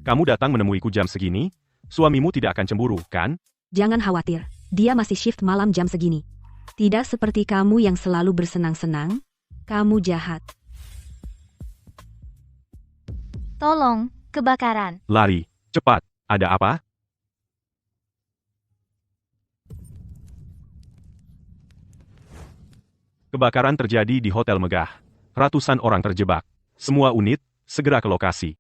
Kamu datang menemuiku jam segini? Suamimu tidak akan cemburu, kan? Jangan khawatir, dia masih shift malam jam segini. Tidak seperti kamu yang selalu bersenang-senang. Kamu jahat. Tolong, kebakaran. Lari, cepat. Ada apa? Kebakaran terjadi di hotel megah. Ratusan orang terjebak. Semua unit, segera ke lokasi.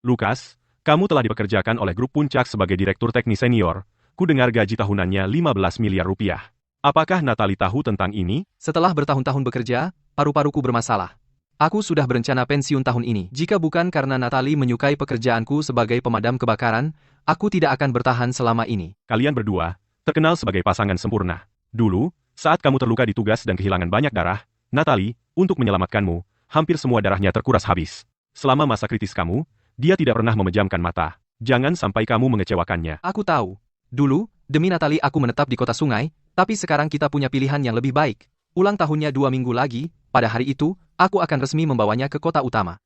Lukas, kamu telah dipekerjakan oleh grup Puncak sebagai direktur teknis senior. Ku dengar gaji tahunannya 15 miliar rupiah. Apakah Natalie tahu tentang ini? Setelah bertahun-tahun bekerja, paru-paruku bermasalah. Aku sudah berencana pensiun tahun ini. Jika bukan karena Natalie menyukai pekerjaanku sebagai pemadam kebakaran, aku tidak akan bertahan selama ini. Kalian berdua terkenal sebagai pasangan sempurna. Dulu, saat kamu terluka di tugas dan kehilangan banyak darah, Natalie, untuk menyelamatkanmu, hampir semua darahnya terkuras habis. Selama masa kritis kamu, dia tidak pernah memejamkan mata. Jangan sampai kamu mengecewakannya. Aku tahu. Dulu, demi Natalie aku menetap di kota sungai, tapi sekarang kita punya pilihan yang lebih baik. Ulang tahunnya 2 minggu lagi, pada hari itu, aku akan resmi membawanya ke kota utama.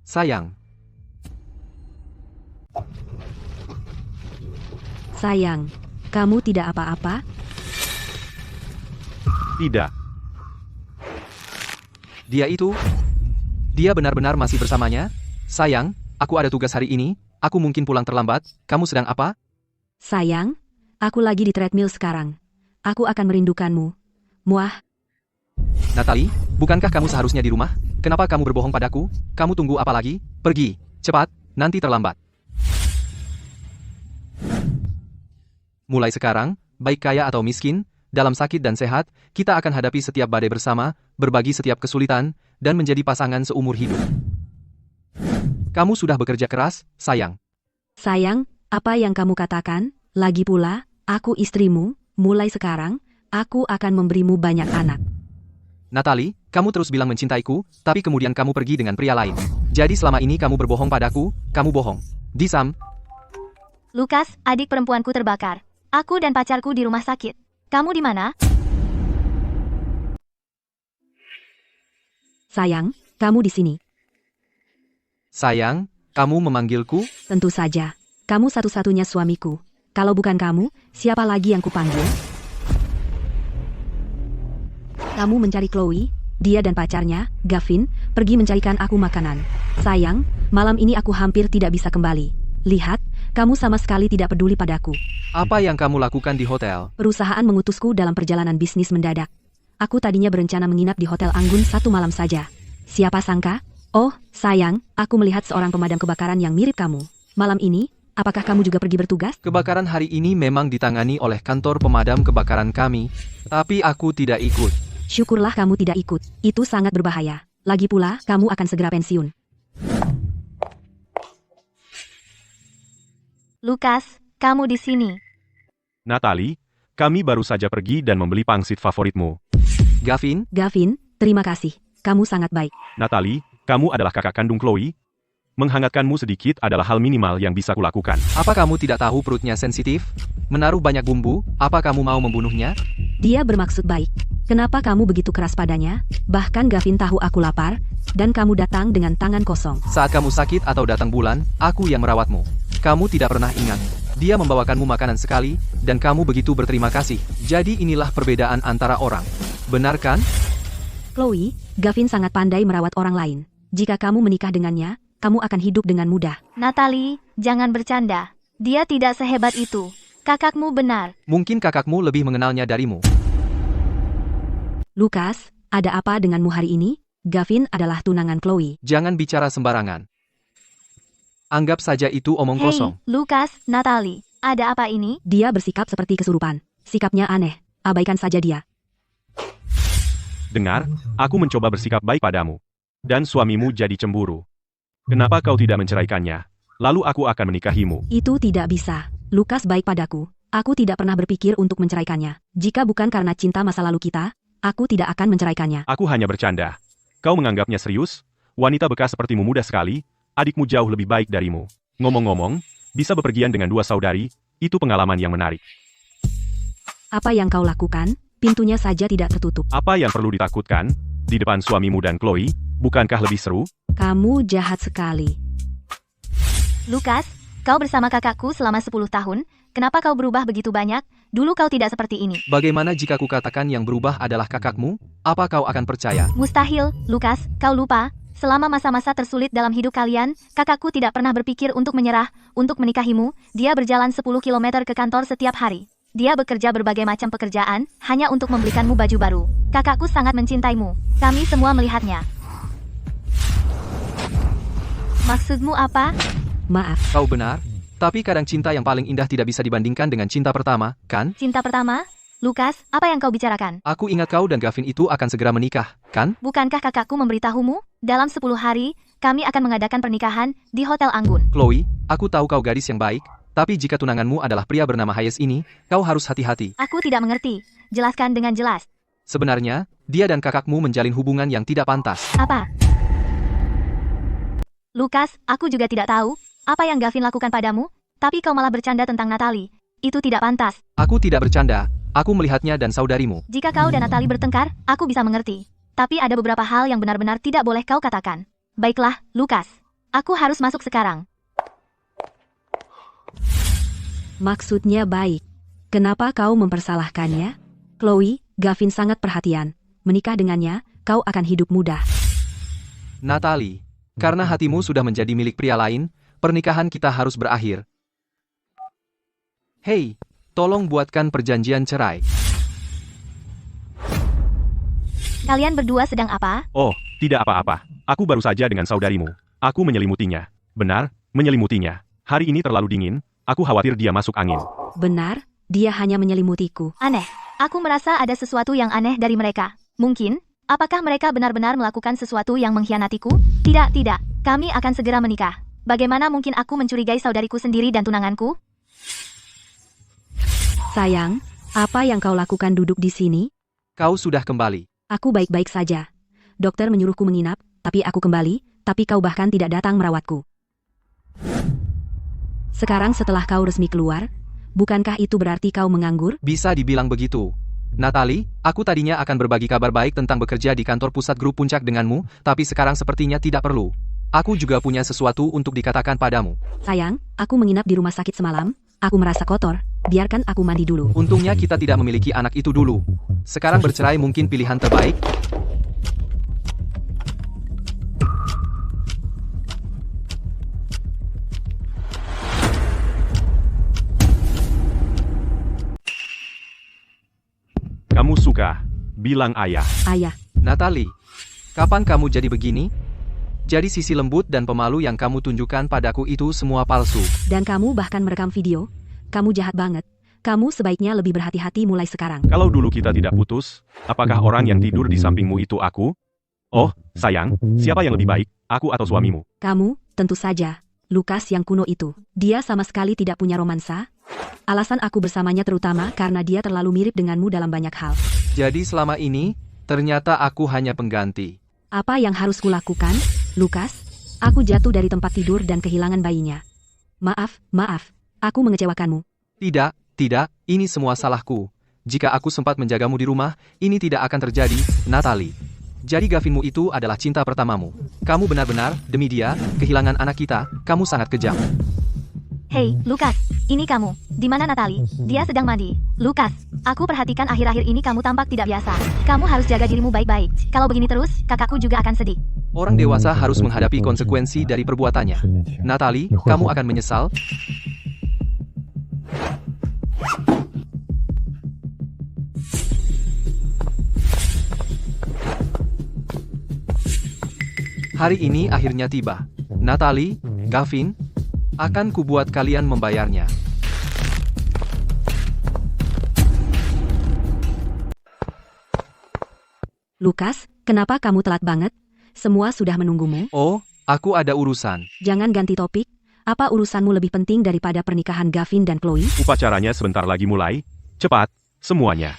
Sayang. Sayang, kamu tidak apa-apa? Tidak. Dia benar-benar masih bersamanya? Sayang, aku ada tugas hari ini, aku mungkin pulang terlambat, kamu sedang apa? Sayang, aku lagi di treadmill sekarang. Aku akan merindukanmu. Muah. Natalie, bukankah kamu seharusnya di rumah? Kenapa kamu berbohong padaku? Kamu tunggu apa lagi? Pergi, cepat, nanti terlambat. Mulai sekarang, baik kaya atau miskin, dalam sakit dan sehat, kita akan hadapi setiap badai bersama, berbagi setiap kesulitan, dan menjadi pasangan seumur hidup. Kamu sudah bekerja keras, sayang. Sayang, apa yang kamu katakan? Lagi pula, aku istrimu, mulai sekarang, aku akan memberimu banyak anak. Natalie, kamu terus bilang mencintaiku, tapi kemudian kamu pergi dengan pria lain. Jadi selama ini kamu berbohong padaku, kamu bohong. Disam. Lukas, adik perempuanku terbakar. Aku dan pacarku di rumah sakit. Kamu di mana? Sayang, kamu di sini. Sayang, kamu memanggilku? Tentu saja. Kamu satu-satunya suamiku. Kalau bukan kamu, siapa lagi yang kupanggil? Kamu mencari Chloe, dia dan pacarnya, Gavin, pergi mencarikan aku makanan. Sayang, malam ini aku hampir tidak bisa kembali. Lihat, kamu sama sekali tidak peduli padaku. Apa yang kamu lakukan di hotel? Perusahaan mengutusku dalam perjalanan bisnis mendadak. Aku tadinya berencana menginap di Hotel Anggun 1 malam saja. Siapa sangka? Oh, sayang, aku melihat seorang pemadam kebakaran yang mirip kamu. Malam ini, apakah kamu juga pergi bertugas? Kebakaran hari ini memang ditangani oleh kantor pemadam kebakaran kami, tapi aku tidak ikut. Syukurlah kamu tidak ikut. Itu sangat berbahaya. Lagi pula, kamu akan segera pensiun. Lukas, kamu di sini. Natalie, kami baru saja pergi dan membeli pangsit favoritmu. Gavin, Terima kasih. Kamu sangat baik. Natalie, kamu adalah kakak kandung Chloe. Menghangatkanmu sedikit adalah hal minimal yang bisa kulakukan. apa kamu tidak tahu perutnya sensitif? Menaruh banyak bumbu, apa kamu mau membunuhnya? Dia bermaksud baik. Kenapa kamu begitu keras padanya? Bahkan Gavin tahu aku lapar, dan kamu datang dengan tangan kosong. Saat kamu sakit atau datang bulan, aku yang merawatmu. Kamu tidak pernah ingat. Dia membawakanmu makanan sekali, dan kamu begitu berterima kasih. Jadi inilah perbedaan antara orang. Benar kan? Chloe, Gavin sangat pandai merawat orang lain. Jika kamu menikah dengannya, kamu akan hidup dengan mudah. Natalie, jangan bercanda. Dia tidak sehebat itu. Kakakmu benar. Mungkin kakakmu lebih mengenalnya darimu. Lukas, ada apa denganmu hari ini? Gavin adalah tunangan Chloe. Jangan bicara sembarangan. Anggap saja itu omong Hei, kosong. Lukas, Natalie, ada apa ini? Dia bersikap seperti kesurupan. Sikapnya aneh. Abaikan saja dia. Dengar, aku mencoba bersikap baik padamu. Dan suamimu jadi cemburu. Kenapa kau tidak menceraikannya? Lalu aku akan menikahimu. Itu tidak bisa. Lukas baik padaku. Aku tidak pernah berpikir untuk menceraikannya. Jika bukan karena cinta masa lalu kita, aku tidak akan menceraikannya. Aku hanya bercanda. Kau menganggapnya serius? Wanita bekas sepertimu muda sekali, adikmu jauh lebih baik darimu. Ngomong-ngomong, bisa bepergian dengan dua saudari, itu pengalaman yang menarik. Apa yang kau lakukan? Pintunya saja tidak tertutup. Apa yang perlu ditakutkan? Di depan suamimu dan Chloe, bukankah lebih seru? Kamu jahat sekali. Lukas, kau bersama kakakku selama 10 tahun, kenapa kau berubah begitu banyak? Dulu kau tidak seperti ini. Bagaimana jika kukatakan yang berubah adalah kakakmu? Apa kau akan percaya? Mustahil, Lukas, kau lupa. Selama masa-masa tersulit dalam hidup kalian, kakakku tidak pernah berpikir untuk menyerah, untuk menikahimu. Dia berjalan 10 km ke kantor setiap hari. Dia bekerja berbagai macam pekerjaan, hanya untuk membelikanmu baju baru. Kakakku sangat mencintaimu. Kami semua melihatnya. Maksudmu apa? Maaf, Kau benar, tapi kadang cinta yang paling indah tidak bisa dibandingkan dengan cinta pertama, kan? Cinta pertama? Lukas, apa yang kau bicarakan? Aku ingat kau dan Gavin itu akan segera menikah, kan? Bukankah kakakku memberitahumu? Dalam 10 hari, kami akan mengadakan pernikahan di Hotel Anggun. Chloe, aku tahu kau gadis yang baik, tapi jika tunanganmu adalah pria bernama Hayes ini, kau harus hati-hati. Aku tidak mengerti. Jelaskan dengan jelas. Sebenarnya, dia dan kakakmu menjalin hubungan yang tidak pantas. Apa? Lukas, aku juga tidak tahu apa yang Gavin lakukan padamu, tapi kau malah bercanda tentang Natalie. Itu tidak pantas. Aku tidak bercanda, aku melihatnya dan saudarimu. Jika kau dan Natalie bertengkar, aku bisa mengerti. Tapi ada beberapa hal yang benar-benar tidak boleh kau katakan. Baiklah, Lukas. Aku harus masuk sekarang. maksudnya baik. Kenapa kau mempersalahkannya? Chloe, Gavin sangat perhatian. Menikah dengannya, kau akan hidup mudah. Natalie, karena hatimu sudah menjadi milik pria lain, pernikahan kita harus berakhir. Hei, tolong buatkan perjanjian cerai. Kalian berdua sedang apa? Oh, tidak apa-apa. Aku baru saja dengan saudarimu. Aku menyelimutinya. Benar, menyelimutinya. Hari ini terlalu dingin, aku khawatir dia masuk angin. Benar, dia hanya menyelimutiku. Aneh. Aku merasa ada sesuatu yang aneh dari mereka. Mungkin, apakah mereka benar-benar melakukan sesuatu yang mengkhianatiku? Tidak, tidak. Kami akan segera menikah. Bagaimana mungkin aku mencurigai saudariku sendiri dan tunanganku? Sayang, apa yang kau lakukan duduk di sini? Kau sudah kembali. Aku baik-baik saja. Dokter menyuruhku menginap, tapi aku kembali, tapi kau bahkan tidak datang merawatku. Sekarang setelah kau resmi keluar, bukankah itu berarti kau menganggur? Bisa dibilang begitu. Natalie, aku tadinya akan berbagi kabar baik tentang bekerja di kantor pusat grup puncak denganmu, tapi sekarang sepertinya tidak perlu. Aku juga punya sesuatu untuk dikatakan padamu. Sayang, aku menginap di rumah sakit semalam, aku merasa kotor, biarkan aku mandi dulu. Untungnya kita tidak memiliki anak itu dulu. Sekarang bercerai mungkin pilihan terbaik. Kamu suka? Bilang ayah. Ayah, Natalie, kapan kamu jadi begini? Jadi sisi lembut dan pemalu yang kamu tunjukkan padaku itu semua palsu. dan kamu bahkan merekam video? Kamu jahat banget. Kamu sebaiknya lebih berhati-hati mulai sekarang. Kalau dulu kita tidak putus, apakah orang yang tidur di sampingmu itu aku? Oh, sayang, siapa yang lebih baik, aku atau suamimu? Kamu, tentu saja. Lukas yang kuno itu. Dia sama sekali tidak punya romansa. Alasan aku bersamanya terutama karena dia terlalu mirip denganmu dalam banyak hal. Jadi selama ini, ternyata aku hanya pengganti. Apa yang harus kulakukan, Lukas? Aku jatuh dari tempat tidur dan kehilangan bayinya. Maaf, aku mengecewakanmu. Tidak, ini semua salahku. Jika aku sempat menjagamu di rumah, ini tidak akan terjadi, Natalie. Jadi Gavinmu itu adalah cinta pertamamu. Kamu benar-benar, demi dia, kehilangan anak kita, kamu sangat kejam. Hei, Lukas, ini kamu. Di mana Natalie? Dia sedang mandi. Lukas, aku perhatikan akhir-akhir ini kamu tampak tidak biasa. Kamu harus jaga dirimu baik-baik. Kalau begini terus, kakakku juga akan sedih. Orang dewasa harus menghadapi konsekuensi dari perbuatannya. Natalie, kamu akan menyesal. Hari ini akhirnya tiba. Natalie, Gavin, akan kubuat kalian membayarnya. Lukas, kenapa kamu telat banget? Semua sudah menunggumu. Oh, aku ada urusan. Jangan ganti topik. Apa urusanmu lebih penting daripada pernikahan Gavin dan Chloe? Upacaranya sebentar lagi mulai. Cepat, semuanya.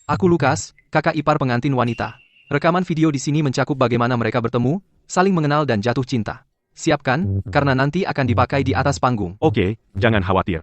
Aku Lukas, kakak ipar pengantin wanita. Rekaman video di sini mencakup bagaimana mereka bertemu, saling mengenal dan jatuh cinta. Siapkan, karena nanti akan dipakai di atas panggung. Oke, jangan khawatir.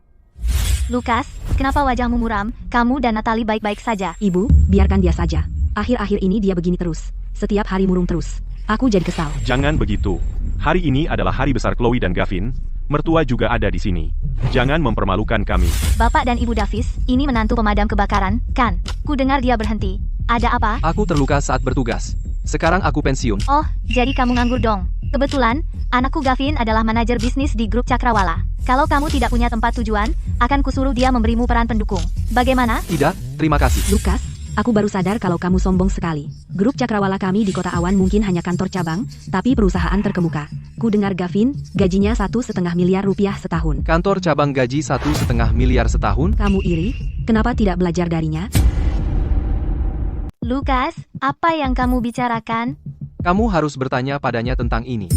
Lukas, kenapa wajahmu muram? Kamu dan Natalie baik-baik saja. Ibu, biarkan dia saja. Akhir-akhir ini dia begini terus. Setiap hari murung terus. Aku jadi kesal. Jangan begitu. Hari ini adalah hari besar Chloe dan Gavin. Mertua juga ada di sini. Jangan mempermalukan kami. Bapak dan Ibu Davis, ini menantu pemadam kebakaran, kan? Ku dengar dia berhenti. Ada apa? Aku terluka saat bertugas. Sekarang aku pensiun. Oh, jadi kamu nganggur dong. Kebetulan, anakku Gavin adalah manajer bisnis di grup Cakrawala. Kalau kamu tidak punya tempat tujuan, akan kusuruh dia memberimu peran pendukung. Bagaimana? Tidak, terima kasih. Lukas, aku baru sadar kalau kamu sombong sekali. Grup Cakrawala kami di Kota Awan mungkin hanya kantor cabang, tapi perusahaan terkemuka. Ku dengar Gavin, gajinya 1,5 miliar rupiah setahun. Kantor cabang gaji 1,5 miliar setahun? Kamu iri? Kenapa tidak belajar darinya? Lukas, apa yang kamu bicarakan? Kamu harus bertanya padanya tentang ini.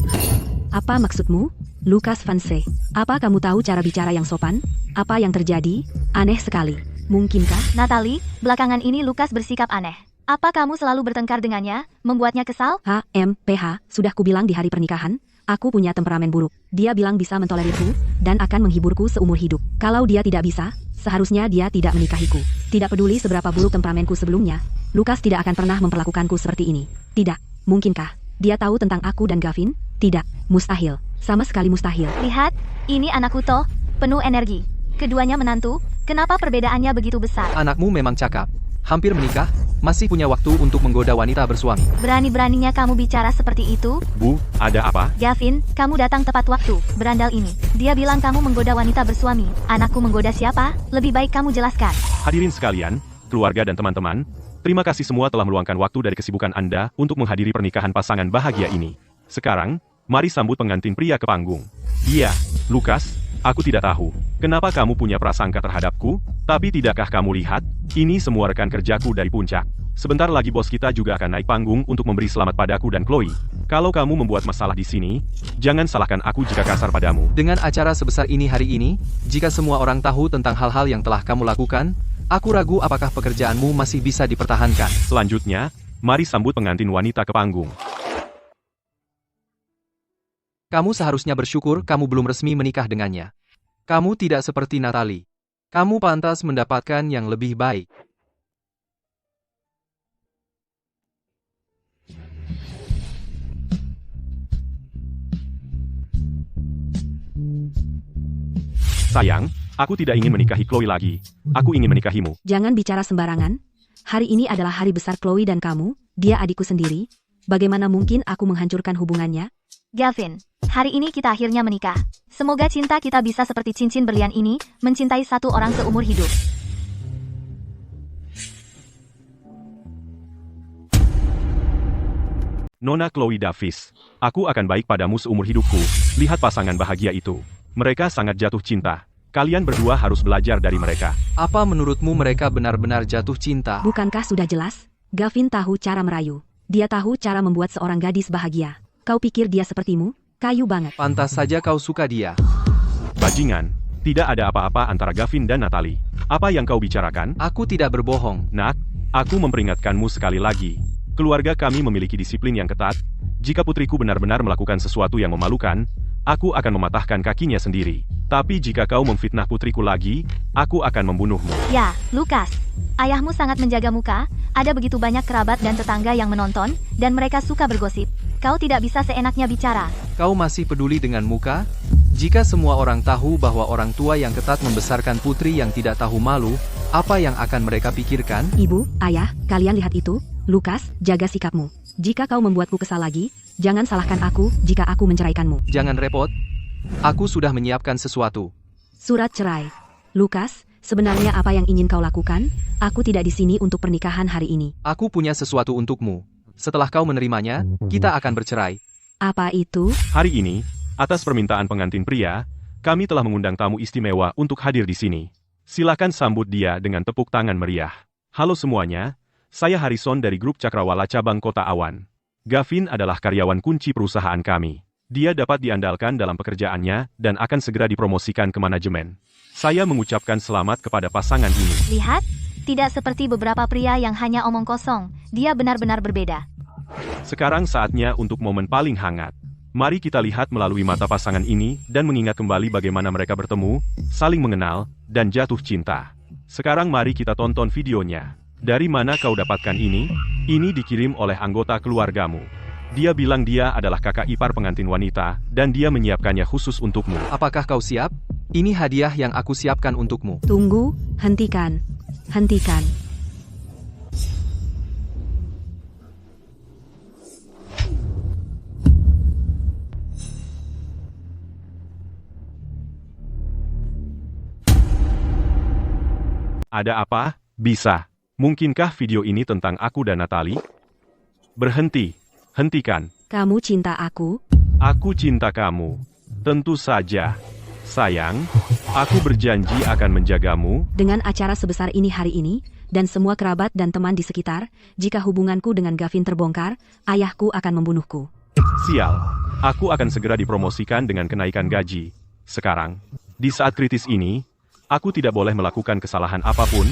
Apa maksudmu? Lukas Vanse, apa kamu tahu cara bicara yang sopan? Apa yang terjadi? Aneh sekali. Mungkinkah? Natalie, belakangan ini Lukas bersikap aneh. Apa kamu selalu bertengkar dengannya, membuatnya kesal? HMPH, sudah kubilang di hari pernikahan, aku punya temperamen buruk. Dia bilang bisa mentolerirku, dan akan menghiburku seumur hidup. Kalau dia tidak bisa, seharusnya dia tidak menikahiku. Tidak peduli seberapa buruk temperamenku sebelumnya, Lukas tidak akan pernah memperlakukanku seperti ini. Tidak, mungkinkah? Dia tahu tentang aku dan Gavin? Tidak, mustahil. Sama sekali mustahil. Lihat, ini anakku toh, penuh energi. Keduanya menantu, kenapa perbedaannya begitu besar? Anakmu memang cakap. Hampir menikah, masih punya waktu untuk menggoda wanita bersuami. Berani-beraninya kamu bicara seperti itu? Bu, ada apa? Gavin, kamu datang tepat waktu, berandal ini. Dia bilang kamu menggoda wanita bersuami. Anakku menggoda siapa? Lebih baik kamu jelaskan. Hadirin sekalian, keluarga dan teman-teman, terima kasih semua telah meluangkan waktu dari kesibukan Anda untuk menghadiri pernikahan pasangan bahagia ini. Sekarang, mari sambut pengantin pria ke panggung. Iya, Lukas, aku tidak tahu kenapa kamu punya prasangka terhadapku, tapi tidakkah kamu lihat? Ini semua rekan kerjaku dari puncak. Sebentar lagi bos kita juga akan naik panggung untuk memberi selamat padaku dan Chloe. Kalau kamu membuat masalah di sini, jangan salahkan aku jika kasar padamu. Dengan acara sebesar ini hari ini, jika semua orang tahu tentang hal-hal yang telah kamu lakukan, aku ragu apakah pekerjaanmu masih bisa dipertahankan. Selanjutnya, mari sambut pengantin wanita ke panggung. Kamu seharusnya bersyukur kamu belum resmi menikah dengannya. Kamu tidak seperti Natalie. Kamu pantas mendapatkan yang lebih baik. Sayang, aku tidak ingin menikahi Chloe lagi. Aku ingin menikahimu. Jangan bicara sembarangan. Hari ini adalah hari besar Chloe dan kamu, dia adikku sendiri. Bagaimana mungkin aku menghancurkan hubungannya? Gavin, hari ini kita akhirnya menikah. Semoga cinta kita bisa seperti cincin berlian ini, mencintai satu orang seumur hidup. Nona Chloe Davis, aku akan baik padamu seumur hidupku. Lihat pasangan bahagia itu. Mereka sangat jatuh cinta. Kalian berdua harus belajar dari mereka. Apa menurutmu mereka benar-benar jatuh cinta? Bukankah sudah jelas? Gavin tahu cara merayu. Dia tahu cara membuat seorang gadis bahagia. Kau pikir dia sepertimu? Kayu banget. Pantas saja kau suka dia. Bajingan, tidak ada apa-apa antara Gavin dan Natalie. Apa yang kau bicarakan? Aku tidak berbohong. Nak, aku memperingatkanmu sekali lagi. Keluarga kami memiliki disiplin yang ketat. Jika putriku benar-benar melakukan sesuatu yang memalukan, aku akan mematahkan kakinya sendiri. Tapi jika kau memfitnah putriku lagi, aku akan membunuhmu. Ya, Lukas. Ayahmu sangat menjaga muka, ada begitu banyak kerabat dan tetangga yang menonton, dan mereka suka bergosip. Kau tidak bisa seenaknya bicara. Kau masih peduli dengan muka? Jika semua orang tahu bahwa orang tua yang ketat membesarkan putri yang tidak tahu malu, apa yang akan mereka pikirkan? Ibu, ayah, kalian lihat itu? Lukas, jaga sikapmu. Jika kau membuatku kesal lagi, jangan salahkan aku jika aku menceraikanmu. Jangan repot. Aku sudah menyiapkan sesuatu. Surat cerai. Lukas, sebenarnya apa yang ingin kau lakukan? Aku tidak di sini untuk pernikahan hari ini. Aku punya sesuatu untukmu. Setelah kau menerimanya, kita akan bercerai. Apa itu? Hari ini, atas permintaan pengantin pria, kami telah mengundang tamu istimewa untuk hadir di sini. Silakan sambut dia dengan tepuk tangan meriah. Halo semuanya, saya Harrison dari grup Cakrawala Cabang Kota Awan. Gavin adalah karyawan kunci perusahaan kami. Dia dapat diandalkan dalam pekerjaannya dan akan segera dipromosikan ke manajemen. Saya mengucapkan selamat kepada pasangan ini. Lihat, tidak seperti beberapa pria yang hanya omong kosong, dia benar-benar berbeda. Sekarang saatnya untuk momen paling hangat. Mari kita lihat melalui mata pasangan ini dan mengingat kembali bagaimana mereka bertemu, saling mengenal, dan jatuh cinta. Sekarang mari kita tonton videonya. Dari mana kau dapatkan ini? Ini dikirim oleh anggota keluargamu. Dia bilang dia adalah kakak ipar pengantin wanita, dan dia menyiapkannya khusus untukmu. Apakah kau siap? Ini hadiah yang aku siapkan untukmu. Tunggu, hentikan. Hentikan. Ada apa? Bisa. Mungkinkah video ini tentang aku dan Natalie? Berhenti. Hentikan. Kamu cinta aku? Aku cinta kamu. Tentu saja. Sayang, aku berjanji akan menjagamu. Dengan acara sebesar ini hari ini, dan semua kerabat dan teman di sekitar, jika hubunganku dengan Gavin terbongkar, ayahku akan membunuhku. Sial. Aku akan segera dipromosikan dengan kenaikan gaji. Sekarang, di saat kritis ini, aku tidak boleh melakukan kesalahan apapun.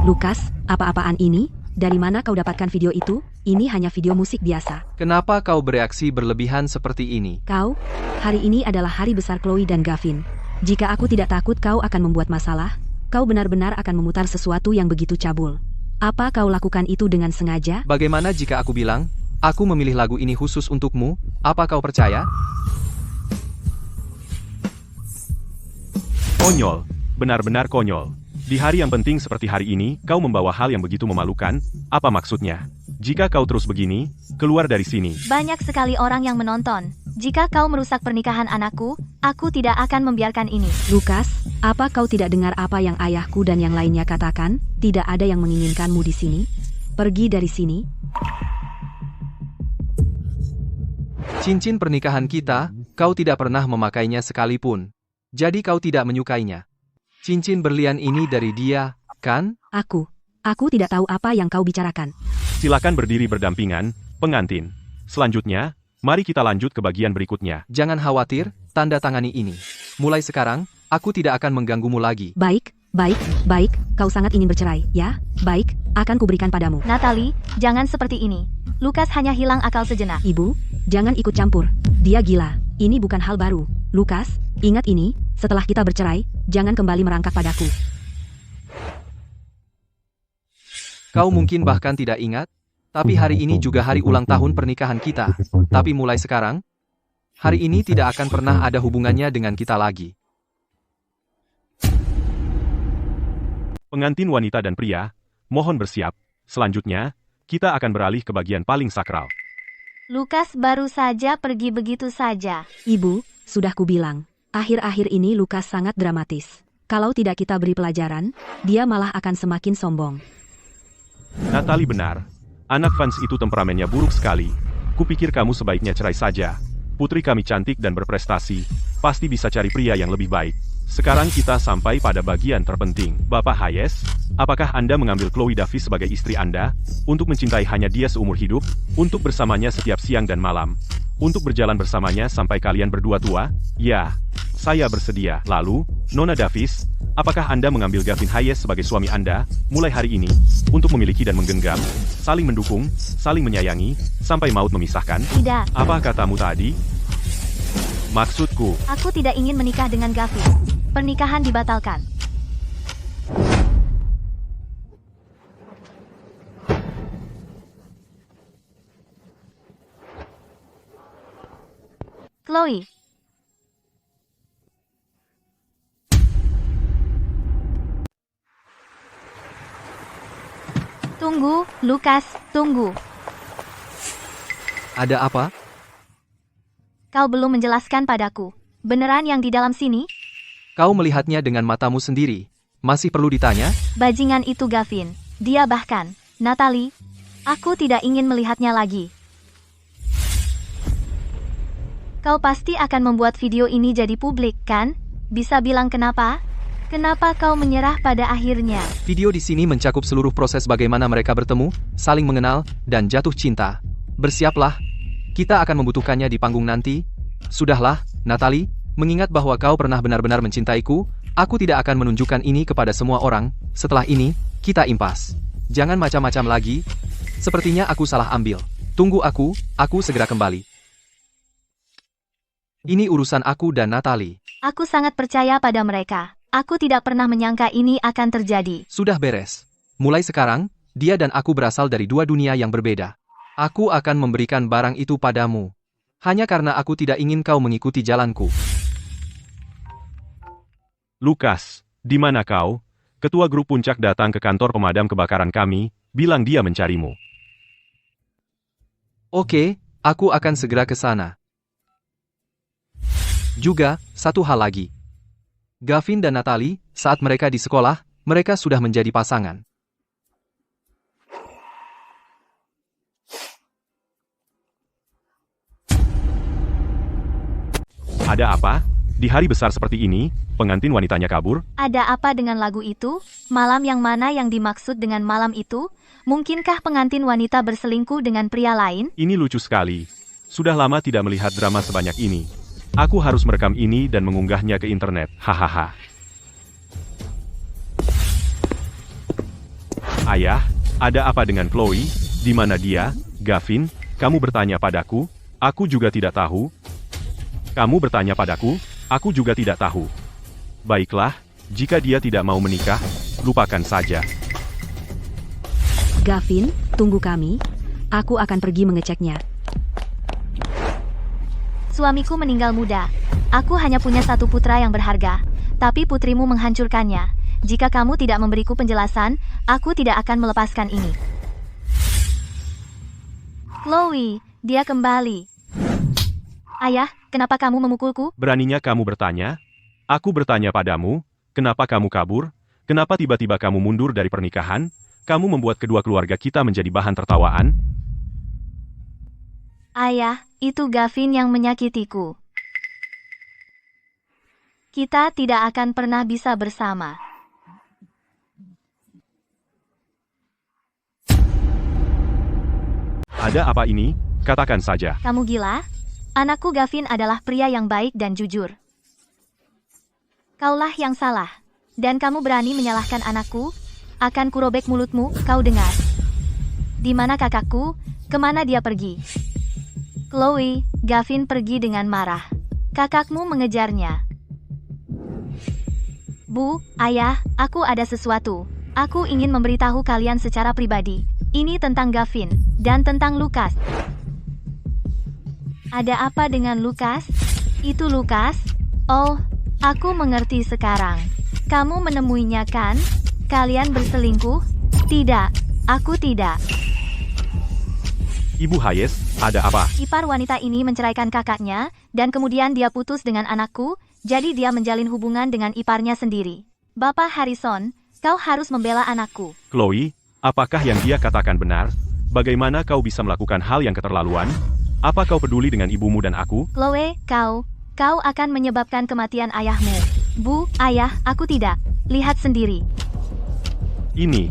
Lukas, apa-apaan ini? Dari mana kau dapatkan video itu? Ini hanya video musik biasa. Kenapa kau bereaksi berlebihan seperti ini? Kau, hari ini adalah hari besar Chloe dan Gavin. Jika aku tidak takut kau akan membuat masalah, kau benar-benar akan memutar sesuatu yang begitu cabul. Apa kau lakukan itu dengan sengaja? Bagaimana jika aku bilang, aku memilih lagu ini khusus untukmu? Apa kau percaya? Konyol. Benar-benar konyol. Di hari yang penting seperti hari ini, kau membawa hal yang begitu memalukan. Apa maksudnya? Jika kau terus begini, keluar dari sini. Banyak sekali orang yang menonton. Jika kau merusak pernikahan anakku, aku tidak akan membiarkan ini. Lukas, apa kau tidak dengar apa yang ayahku dan yang lainnya katakan? Tidak ada yang menginginkanmu di sini. Pergi dari sini. Cincin pernikahan kita, kau tidak pernah memakainya sekalipun. Jadi kau tidak menyukainya. Cincin berlian ini dari dia, kan? Aku tidak tahu apa yang kau bicarakan. Silakan berdiri berdampingan, pengantin. Selanjutnya, mari kita lanjut ke bagian berikutnya. Jangan khawatir, tanda tangani ini. Mulai sekarang, aku tidak akan mengganggumu lagi. Baik, kau sangat ingin bercerai, ya? Baik, akan kuberikan padamu. Natalie, jangan seperti ini. Lukas hanya hilang akal sejenak. Ibu, jangan ikut campur. Dia gila. Ini bukan hal baru. Lukas, ingat ini, setelah kita bercerai, jangan kembali merangkak padaku. Kau mungkin bahkan tidak ingat, tapi hari ini juga hari ulang tahun pernikahan kita. Tapi mulai sekarang, hari ini tidak akan pernah ada hubungannya dengan kita lagi. Pengantin wanita dan pria, mohon bersiap. Selanjutnya, kita akan beralih ke bagian paling sakral. Lukas baru saja pergi begitu saja. Ibu, sudah kubilang. Akhir-akhir ini Lukas sangat dramatis. Kalau tidak kita beri pelajaran, dia malah akan semakin sombong. Natalie benar. Anak fans itu temperamennya buruk sekali. Kupikir kamu sebaiknya cerai saja. Putri kami cantik dan berprestasi. Pasti bisa cari pria yang lebih baik. Sekarang kita sampai pada bagian terpenting. Bapak Hayes, apakah Anda mengambil Chloe Davis sebagai istri Anda? Untuk mencintai hanya dia seumur hidup? Untuk bersamanya setiap siang dan malam? Untuk berjalan bersamanya sampai kalian berdua tua? Ya, saya bersedia. Lalu, Nona Davis, apakah Anda mengambil Gavin Hayes sebagai suami Anda, mulai hari ini, untuk memiliki dan menggenggam, saling mendukung, saling menyayangi, sampai maut memisahkan? Tidak. Apa katamu tadi? Maksudku, Aku tidak ingin menikah dengan Gavin. Pernikahan dibatalkan. Chloe. Tunggu, Lukas, tunggu. Ada apa? Kau belum menjelaskan padaku. Beneran yang di dalam sini? Kau melihatnya dengan matamu sendiri. Masih perlu ditanya? Bajingan itu Gavin. Dia bahkan, Natalie, aku tidak ingin melihatnya lagi. Kau pasti akan membuat video ini jadi publik, kan? Bisa bilang kenapa? Kenapa kau menyerah pada akhirnya? Video di sini mencakup seluruh proses bagaimana mereka bertemu, saling mengenal, dan jatuh cinta. Bersiaplah, kita akan membutuhkannya di panggung nanti. Sudahlah, Natalie, mengingat bahwa kau pernah benar-benar mencintaiku, aku tidak akan menunjukkan ini kepada semua orang. Setelah ini, kita impas. Jangan macam-macam lagi. Sepertinya aku salah ambil. Tunggu aku segera kembali. Ini urusan aku dan Natalie. Aku sangat percaya pada mereka. Aku tidak pernah menyangka ini akan terjadi. Sudah beres. Mulai sekarang, dia dan aku berasal dari dua dunia yang berbeda. Aku akan memberikan barang itu padamu. Hanya karena aku tidak ingin kau mengikuti jalanku. Lukas, di mana kau? Ketua grup Puncak datang ke kantor pemadam kebakaran kami, bilang dia mencarimu. Oke, aku akan segera ke sana. Juga, satu hal lagi. Gavin dan Natalie, saat mereka di sekolah, mereka sudah menjadi pasangan. Ada apa? Di hari besar seperti ini, pengantin wanitanya kabur? Ada apa dengan lagu itu? Malam yang mana yang dimaksud dengan malam itu? Mungkinkah pengantin wanita berselingkuh dengan pria lain? Ini lucu sekali. Sudah lama tidak melihat drama sebanyak ini. Aku harus merekam ini dan mengunggahnya ke internet. Hahaha. Ayah, ada apa dengan Chloe? Di mana dia? Gavin, kamu bertanya padaku? Aku juga tidak tahu. Kamu bertanya padaku? Aku juga tidak tahu. Baiklah, jika dia tidak mau menikah, lupakan saja. Gavin, tunggu kami. Aku akan pergi mengeceknya. Suamiku meninggal muda. Aku hanya punya satu putra yang berharga. Tapi putrimu menghancurkannya. Jika kamu tidak memberiku penjelasan, aku tidak akan melepaskan ini. Chloe, dia kembali. Ayah, kenapa kamu memukulku? Beraninya kamu bertanya? Aku bertanya padamu, kenapa kamu kabur? Kenapa tiba-tiba kamu mundur dari pernikahan? Kamu membuat kedua keluarga kita menjadi bahan tertawaan? Ayah, itu Gavin yang menyakitiku. Kita tidak akan pernah bisa bersama. Ada apa ini? Katakan saja. Kamu gila? Anakku Gavin adalah pria yang baik dan jujur. Kaulah yang salah. Dan kamu berani menyalahkan anakku? Akan kurobek mulutmu, kau dengar. Di mana kakakku? Kemana dia pergi? Chloe, Gavin pergi dengan marah. Kakakmu mengejarnya. Bu, ayah, aku ada sesuatu. Aku ingin memberitahu kalian secara pribadi. Ini tentang Gavin, dan tentang Lukas. Ada apa dengan Lukas? Itu Lukas? Oh, aku mengerti sekarang. Kamu menemuinya kan? Kalian berselingkuh? Tidak, aku tidak. Ibu Hayes, ada apa? Ipar wanita ini menceraikan kakaknya, dan kemudian dia putus dengan anakku, jadi dia menjalin hubungan dengan iparnya sendiri. Bapak Harrison, kau harus membela anakku. Chloe, apakah yang dia katakan benar? Bagaimana kau bisa melakukan hal yang keterlaluan? Apa kau peduli dengan ibumu dan aku? Chloe, kau akan menyebabkan kematian ayahmu. Bu, ayah, aku tidak. Lihat sendiri. Ini.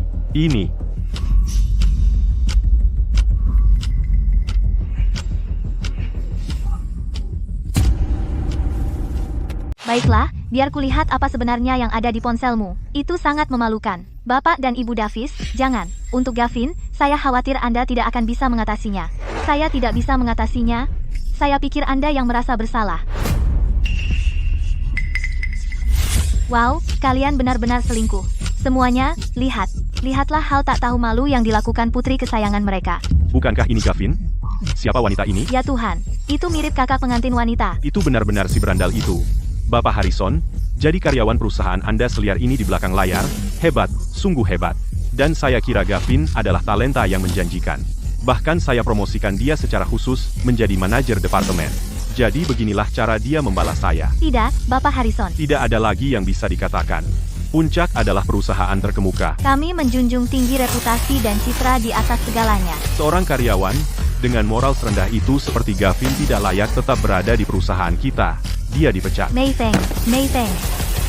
Baiklah, biar kulihat apa sebenarnya yang ada di ponselmu. Itu sangat memalukan. Bapak dan Ibu Davis, jangan. Untuk Gavin, saya khawatir Anda tidak akan bisa mengatasinya. Saya tidak bisa mengatasinya. Saya pikir Anda yang merasa bersalah. Wow, kalian benar-benar selingkuh. Semuanya, lihat. Lihatlah hal tak tahu malu yang dilakukan putri kesayangan mereka. Bukankah ini Gavin? Siapa wanita ini? Ya Tuhan, itu mirip kakak pengantin wanita. Itu benar-benar si berandal itu. Bapak Harrison, jadi karyawan perusahaan Anda seliar ini di belakang layar? Hebat, sungguh hebat. Dan saya kira Gavin adalah talenta yang menjanjikan. Bahkan saya promosikan dia secara khusus menjadi manajer departemen. Jadi beginilah cara dia membalas saya. Tidak, Bapak Harrison. Tidak ada lagi yang bisa dikatakan. Puncak adalah perusahaan terkemuka. Kami menjunjung tinggi reputasi dan citra di atas segalanya. Seorang karyawan dengan moral serendah itu seperti Gavin tidak layak tetap berada di perusahaan kita. Dia dipecat. Mei Feng.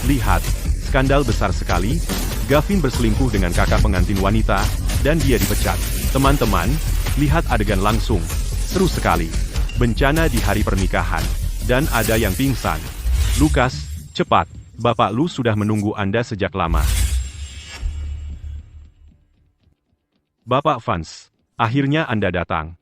Lihat, Skandal besar sekali. Gavin berselingkuh dengan kakak pengantin wanita, dan dia dipecat. Teman-teman, lihat adegan langsung. Seru sekali. Bencana di hari pernikahan. Dan ada yang pingsan. Lukas, cepat. Bapak lu sudah menunggu Anda sejak lama. Bapak Vance, akhirnya Anda datang.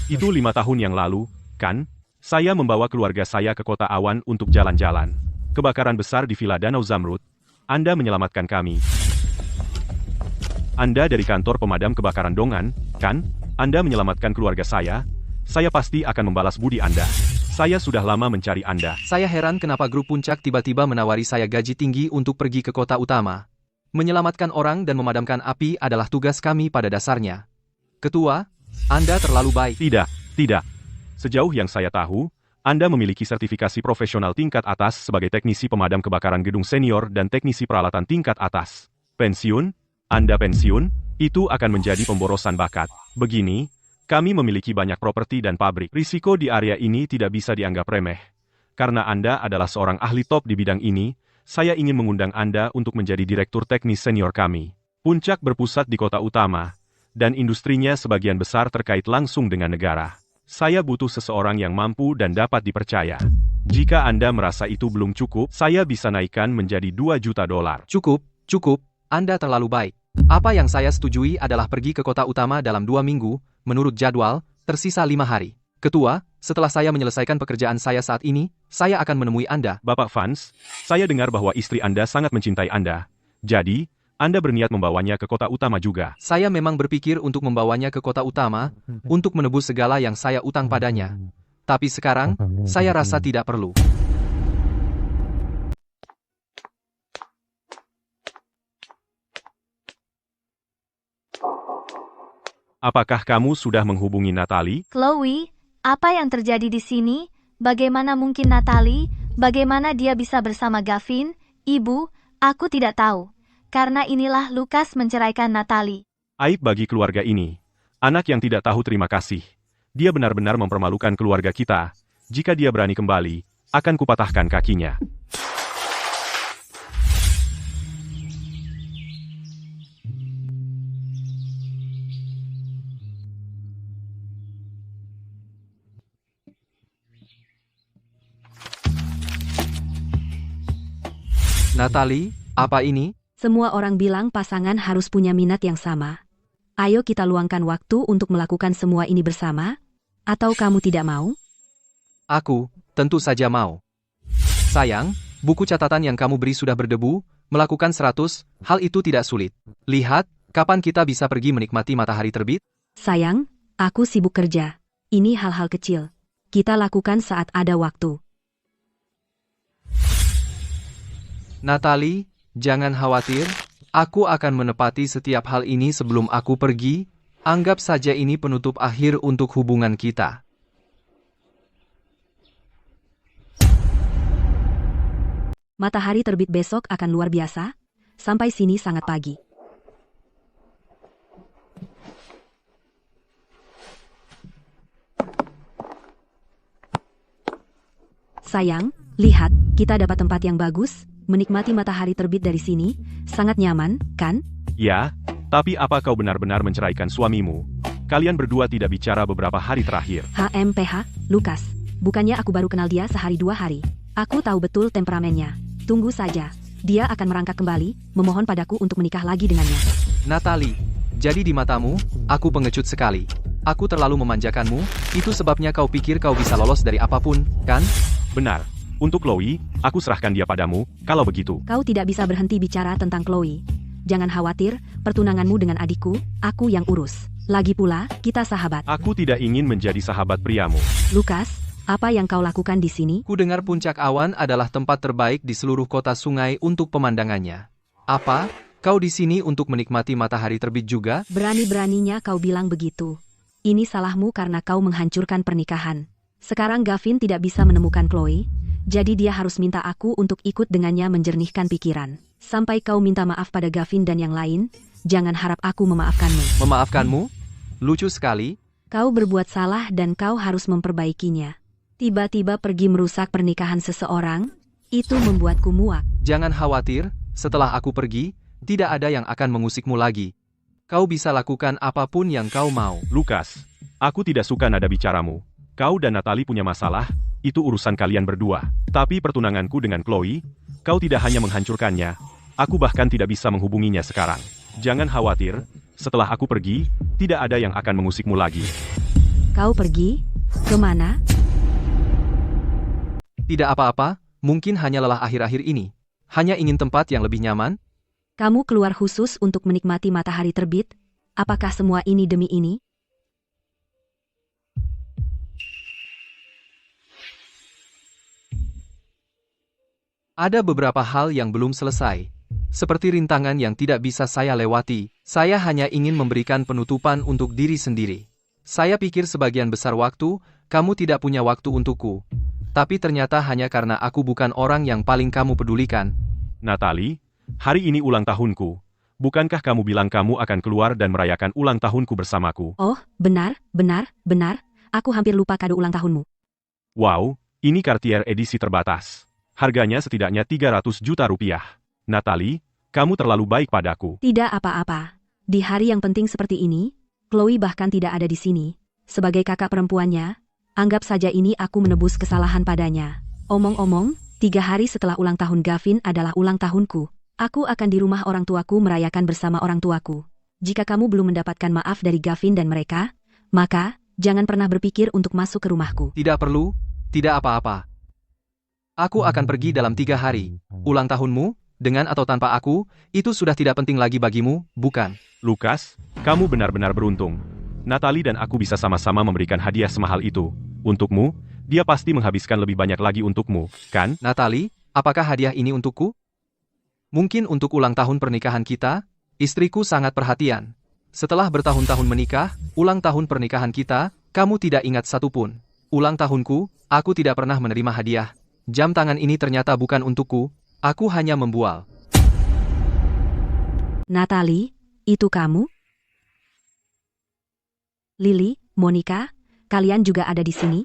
Itu 5 tahun yang lalu, kan? Saya membawa keluarga saya ke kota awan untuk jalan-jalan. Kebakaran besar di Villa Danau Zamrud. Anda menyelamatkan kami. Anda dari kantor pemadam kebakaran Dongan, kan? Anda menyelamatkan keluarga saya. Saya pasti akan membalas budi Anda. Saya sudah lama mencari Anda. Saya heran kenapa grup Puncak tiba-tiba menawari saya gaji tinggi untuk pergi ke kota utama. Menyelamatkan orang dan memadamkan api adalah tugas kami pada dasarnya. Ketua, Anda terlalu baik. Tidak. Sejauh yang saya tahu, Anda memiliki sertifikasi profesional tingkat atas sebagai teknisi pemadam kebakaran gedung senior dan teknisi peralatan tingkat atas. Pensiun? Anda pensiun? Itu akan menjadi pemborosan bakat. Begini, kami memiliki banyak properti dan pabrik. Risiko di area ini tidak bisa dianggap remeh. Karena Anda adalah seorang ahli top di bidang ini, saya ingin mengundang Anda untuk menjadi direktur teknis senior kami. Puncak berpusat di kota utama, dan industrinya sebagian besar terkait langsung dengan negara. Saya butuh seseorang yang mampu dan dapat dipercaya. Jika Anda merasa itu belum cukup, saya bisa naikkan menjadi $2 juta. Cukup, Anda terlalu baik. Apa yang saya setujui adalah pergi ke kota utama dalam 2 minggu, menurut jadwal, tersisa 5 hari. Ketua, setelah saya menyelesaikan pekerjaan saya saat ini, saya akan menemui Anda. Bapak Vance, saya dengar bahwa istri Anda sangat mencintai Anda. Jadi, Anda berniat membawanya ke kota utama juga. Saya memang berpikir untuk membawanya ke kota utama, untuk menebus segala yang saya utang padanya. Tapi sekarang, saya rasa tidak perlu. Apakah kamu sudah menghubungi Natalie? Chloe, apa yang terjadi di sini? Bagaimana mungkin Natalie? Bagaimana dia bisa bersama Gavin? Ibu, aku tidak tahu. Karena inilah Lukas menceraikan Natalie. Aib bagi keluarga ini. Anak yang tidak tahu terima kasih. Dia benar-benar mempermalukan keluarga kita. Jika dia berani kembali, akan kupatahkan kakinya. Natalie, apa ini? Semua orang bilang pasangan harus punya minat yang sama. Ayo kita luangkan waktu untuk melakukan semua ini bersama? Atau kamu tidak mau? Aku, tentu saja mau. Sayang, buku catatan yang kamu beri sudah berdebu, melakukan 100, hal itu tidak sulit. Lihat, kapan kita bisa pergi menikmati matahari terbit? Sayang, aku sibuk kerja. Ini hal-hal kecil. Kita lakukan saat ada waktu. Natalie, jangan khawatir, aku akan menepati setiap hal ini sebelum aku pergi. Anggap saja ini penutup akhir untuk hubungan kita. Matahari terbit besok akan luar biasa. Sampai sini sangat pagi. Sayang, lihat, kita dapat tempat yang bagus. Menikmati matahari terbit dari sini, sangat nyaman, kan? Ya, tapi apa kau benar-benar menceraikan suamimu? Kalian berdua tidak bicara beberapa hari terakhir. HMPH, Lukas. Bukannya aku baru kenal dia sehari 2 hari. Aku tahu betul temperamennya. Tunggu saja. Dia akan merangkak kembali, memohon padaku untuk menikah lagi dengannya. Natalie, jadi di matamu, aku pengecut sekali. Aku terlalu memanjakanmu, itu sebabnya kau pikir kau bisa lolos dari apapun, kan? Benar. Untuk Chloe, aku serahkan dia padamu, kalau begitu. Kau tidak bisa berhenti bicara tentang Chloe. Jangan khawatir, pertunanganmu dengan adikku, aku yang urus. Lagi pula, kita sahabat. Aku tidak ingin menjadi sahabat priamu. Lukas, apa yang kau lakukan di sini? Ku dengar Puncak Awan adalah tempat terbaik di seluruh kota sungai untuk pemandangannya. Apa? Kau di sini untuk menikmati matahari terbit juga? Berani-beraninya kau bilang begitu. Ini salahmu karena kau menghancurkan pernikahan. Sekarang Gavin tidak bisa menemukan Chloe. Jadi dia harus minta aku untuk ikut dengannya menjernihkan pikiran. Sampai kau minta maaf pada Gavin dan yang lain, jangan harap aku memaafkanmu. Memaafkanmu? Lucu sekali. Kau berbuat salah dan kau harus memperbaikinya. Tiba-tiba pergi merusak pernikahan seseorang, itu membuatku muak. Jangan khawatir, setelah aku pergi, tidak ada yang akan mengusikmu lagi. Kau bisa lakukan apapun yang kau mau. Lukas, aku tidak suka nada bicaramu. Kau dan Natalie punya masalah, itu urusan kalian berdua. Tapi pertunanganku dengan Chloe, kau tidak hanya menghancurkannya, aku bahkan tidak bisa menghubunginya sekarang. Jangan khawatir, setelah aku pergi, tidak ada yang akan mengusikmu lagi. Kau pergi? Kemana? Tidak apa-apa, mungkin hanya lelah akhir-akhir ini. Hanya ingin tempat yang lebih nyaman. Kamu keluar khusus untuk menikmati matahari terbit? Apakah semua ini demi ini? Ada beberapa hal yang belum selesai. Seperti rintangan yang tidak bisa saya lewati, saya hanya ingin memberikan penutupan untuk diri sendiri. Saya pikir sebagian besar waktu, kamu tidak punya waktu untukku. Tapi ternyata hanya karena aku bukan orang yang paling kamu pedulikan. Natalie, hari ini ulang tahunku. Bukankah kamu bilang kamu akan keluar dan merayakan ulang tahunku bersamaku? Oh, benar. Aku hampir lupa kado ulang tahunmu. Wow, ini Cartier edisi terbatas. Harganya setidaknya 300 juta rupiah. Natalie, kamu terlalu baik padaku. Tidak apa-apa. Di hari yang penting seperti ini, Chloe bahkan tidak ada di sini. Sebagai kakak perempuannya, anggap saja ini aku menebus kesalahan padanya. Omong-omong, 3 hari setelah ulang tahun Gavin adalah ulang tahunku. Aku akan di rumah orang tuaku merayakan bersama orang tuaku. Jika kamu belum mendapatkan maaf dari Gavin dan mereka, maka jangan pernah berpikir untuk masuk ke rumahku. Tidak perlu, tidak apa-apa. Aku akan pergi dalam 3 hari. Ulang tahunmu, dengan atau tanpa aku, itu sudah tidak penting lagi bagimu, bukan? Lukas, kamu benar-benar beruntung. Natalie dan aku bisa sama-sama memberikan hadiah semahal itu. Untukmu, dia pasti menghabiskan lebih banyak lagi untukmu, kan? Natalie, apakah hadiah ini untukku? Mungkin untuk ulang tahun pernikahan kita, istriku sangat perhatian. Setelah bertahun-tahun menikah, ulang tahun pernikahan kita, kamu tidak ingat satupun. Ulang tahunku, aku tidak pernah menerima hadiah. Jam tangan ini ternyata bukan untukku, aku hanya membual. Natalie, itu kamu? Lily, Monica, kalian juga ada di sini?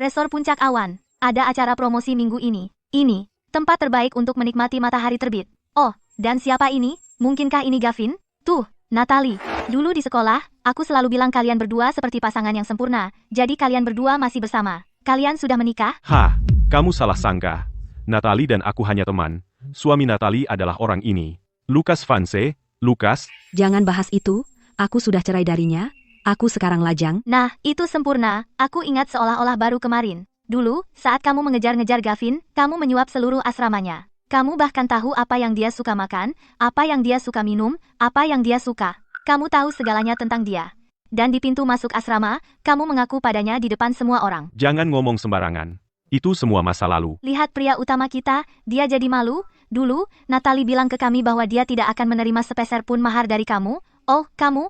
Resor Puncak Awan, ada acara promosi minggu ini. Ini, tempat terbaik untuk menikmati matahari terbit. Oh, dan siapa ini? Mungkinkah ini Gavin? Tuh, Natalie. Dulu di sekolah, aku selalu bilang kalian berdua seperti pasangan yang sempurna, jadi kalian berdua masih bersama. Kalian sudah menikah? Kamu salah sangka. Natalie dan aku hanya teman. Suami Natalie adalah orang ini. Lukas Vance. Lukas, Jangan bahas itu, aku sudah cerai darinya, aku sekarang lajang. Nah, itu sempurna. Aku ingat seolah-olah baru kemarin. Dulu, saat kamu mengejar-ngejar Gavin, kamu menyuap seluruh asramanya. Kamu bahkan tahu apa yang dia suka makan, apa yang dia suka minum, apa yang dia suka. Kamu tahu segalanya tentang dia. Dan di pintu masuk asrama, kamu mengaku padanya di depan semua orang. jangan ngomong sembarangan. Itu semua masa lalu. Lihat pria utama kita, dia jadi malu. Dulu, Natalie bilang ke kami bahwa dia tidak akan menerima sepeser pun mahar dari kamu. Oh, kamu.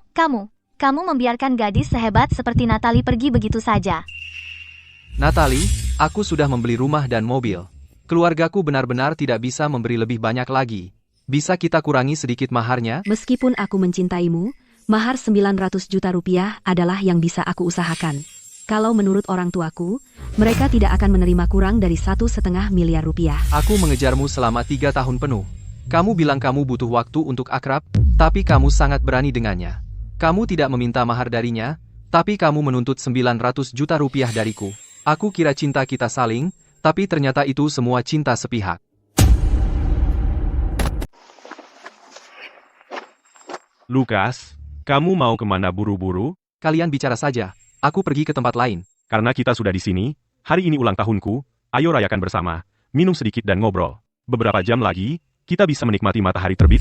Kamu membiarkan gadis sehebat seperti Natalie pergi begitu saja. Natalie, aku sudah membeli rumah dan mobil. Keluargaku benar-benar tidak bisa memberi lebih banyak lagi. Bisa kita kurangi sedikit maharnya? Meskipun aku mencintaimu, mahar 900 juta rupiah adalah yang bisa aku usahakan. Kalau menurut orang tuaku, mereka tidak akan menerima kurang dari 1,5 miliar rupiah. Aku mengejarmu selama 3 tahun penuh. Kamu bilang kamu butuh waktu untuk akrab, tapi kamu sangat berani dengannya. Kamu tidak meminta mahar darinya, tapi kamu menuntut 900 juta rupiah dariku. Aku kira cinta kita saling, tapi ternyata itu semua cinta sepihak. Lukas, kamu mau kemana buru-buru? Kalian bicara saja, aku pergi ke tempat lain. Karena kita sudah di sini, hari ini ulang tahunku, ayo rayakan bersama, minum sedikit dan ngobrol. Beberapa jam lagi, kita bisa menikmati matahari terbit.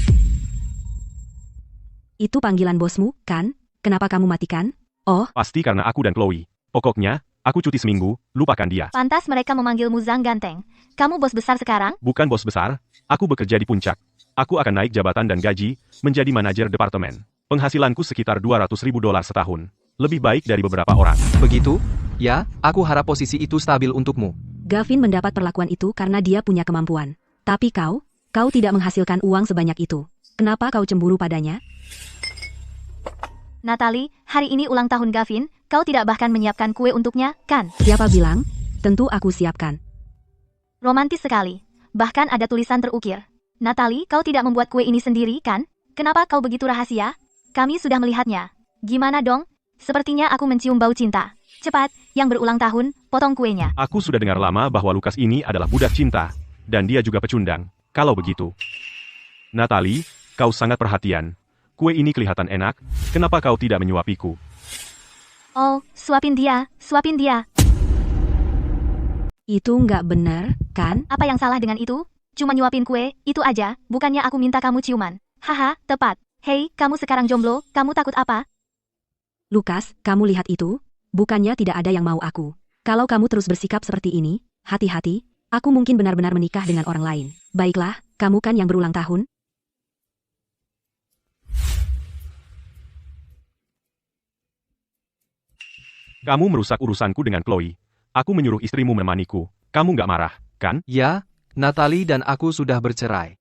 Itu panggilan bosmu, kan? Kenapa kamu matikan? Oh, Pasti karena aku dan Chloe. Pokoknya, aku cuti seminggu, lupakan dia. Pantas mereka memanggilmu Zhang Ganteng. Kamu bos besar sekarang? Bukan bos besar, aku bekerja di puncak. Aku akan naik jabatan dan gaji, menjadi manajer departemen. Penghasilanku sekitar $200.000 setahun. Lebih baik dari beberapa orang. Begitu? Ya, aku harap posisi itu stabil untukmu. Gavin mendapat perlakuan itu karena dia punya kemampuan. Tapi kau tidak menghasilkan uang sebanyak itu. Kenapa kau cemburu padanya? Natalie, hari ini ulang tahun Gavin, kau tidak bahkan menyiapkan kue untuknya, kan? Siapa bilang? Tentu aku siapkan. Romantis sekali. Bahkan ada tulisan terukir. Natalie, kau tidak membuat kue ini sendiri, kan? Kenapa kau begitu rahasia? Kami sudah melihatnya. Gimana dong? Sepertinya aku mencium bau cinta. Cepat, yang berulang tahun, potong kuenya. Aku sudah dengar lama bahwa Lukas ini adalah budak cinta. Dan dia juga pecundang. Kalau begitu. Natalie, kau sangat perhatian. Kue ini kelihatan enak, kenapa kau tidak menyuapiku? Oh, suapin dia, suapin dia. Itu nggak benar, kan? Apa yang salah dengan itu? Cuma nyuapin kue, itu aja, bukannya aku minta kamu ciuman. Haha, tepat. Hei, kamu sekarang jomblo, kamu takut apa? Lukas, kamu lihat itu? Bukannya tidak ada yang mau aku. Kalau kamu terus bersikap seperti ini, hati-hati, aku mungkin benar-benar menikah dengan orang lain. Baiklah, kamu kan yang berulang tahun? Kamu merusak urusanku dengan Chloe. Aku menyuruh istrimu menemaniku. Kamu nggak marah, kan? Ya, Natalie dan aku sudah bercerai.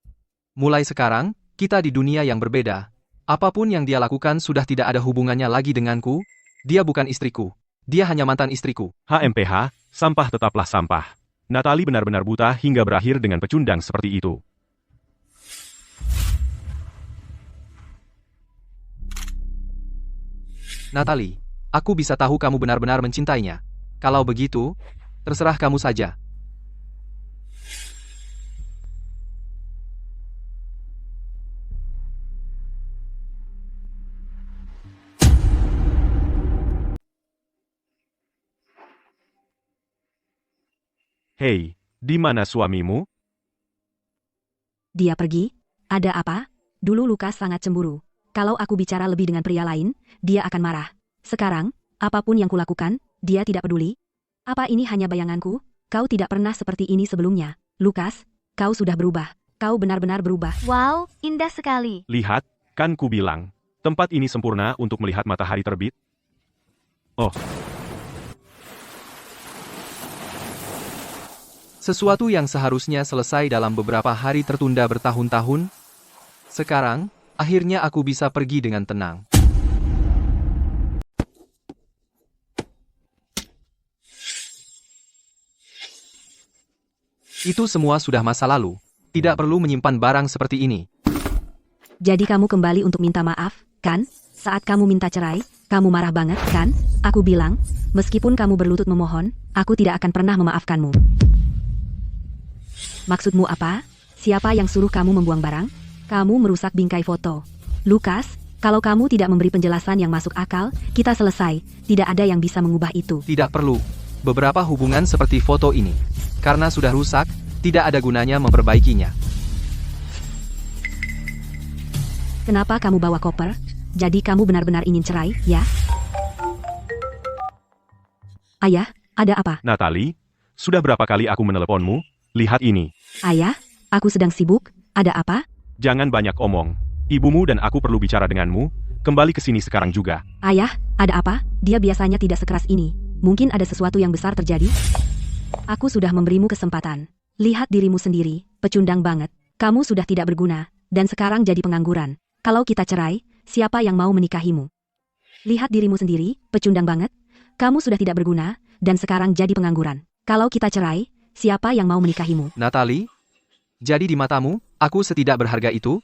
Mulai sekarang, kita di dunia yang berbeda. Apapun yang dia lakukan sudah tidak ada hubungannya lagi denganku. Dia bukan istriku. Dia hanya mantan istriku. HMPH, sampah tetaplah sampah. Natalie benar-benar buta hingga berakhir dengan pecundang seperti itu. Natalie, aku bisa tahu kamu benar-benar mencintainya. Kalau begitu, terserah kamu saja. Hei, di mana suamimu? Dia pergi? Ada apa? Dulu Lukas sangat cemburu. Kalau aku bicara lebih dengan pria lain, dia akan marah. Sekarang, apapun yang kulakukan, dia tidak peduli. Apa ini hanya bayanganku? Kau tidak pernah seperti ini sebelumnya. Lukas, kau sudah berubah. Kau benar-benar berubah. Wow, indah sekali. Lihat, kan ku bilang. Tempat ini sempurna untuk melihat matahari terbit. Oh, Sesuatu yang seharusnya selesai dalam beberapa hari tertunda bertahun-tahun. Sekarang, akhirnya aku bisa pergi dengan tenang. Itu semua sudah masa lalu. Tidak perlu menyimpan barang seperti ini. Jadi kamu kembali untuk minta maaf, kan? Saat kamu minta cerai, kamu marah banget, kan? Aku bilang, meskipun kamu berlutut memohon, aku tidak akan pernah memaafkanmu. Maksudmu apa? Siapa yang suruh kamu membuang barang? Kamu merusak bingkai foto. Lukas, kalau kamu tidak memberi penjelasan yang masuk akal, kita selesai. Tidak ada yang bisa mengubah itu. Tidak perlu. Beberapa hubungan seperti foto ini. Karena sudah rusak, tidak ada gunanya memperbaikinya. Kenapa kamu bawa koper? Jadi kamu benar-benar ingin cerai, ya? Ayah, ada apa? Natalie, sudah berapa kali aku meneleponmu? Lihat ini. Ayah, aku sedang sibuk. Ada apa? Jangan banyak omong. Ibumu dan aku perlu bicara denganmu. Kembali ke sini sekarang juga. Ayah, ada apa? Dia biasanya tidak sekeras ini. Mungkin ada sesuatu yang besar terjadi? Aku sudah memberimu kesempatan. Lihat dirimu sendiri, pecundang banget. Kamu sudah tidak berguna, dan sekarang jadi pengangguran. Kalau kita cerai, siapa yang mau menikahimu? Lihat dirimu sendiri, pecundang banget. Kamu sudah tidak berguna, dan sekarang jadi pengangguran. Kalau kita cerai, siapa yang mau menikahimu? Natalie, jadi di matamu, aku setidak berharga itu?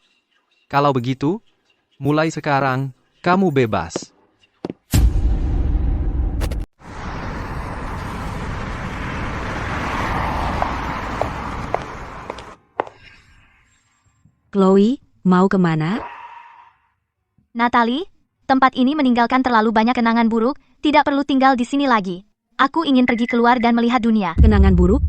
Kalau begitu, mulai sekarang, kamu bebas. Chloe, mau kemana? Natalie, tempat ini meninggalkan terlalu banyak kenangan buruk, tidak perlu tinggal di sini lagi. Aku ingin pergi keluar dan melihat dunia. Kenangan buruk?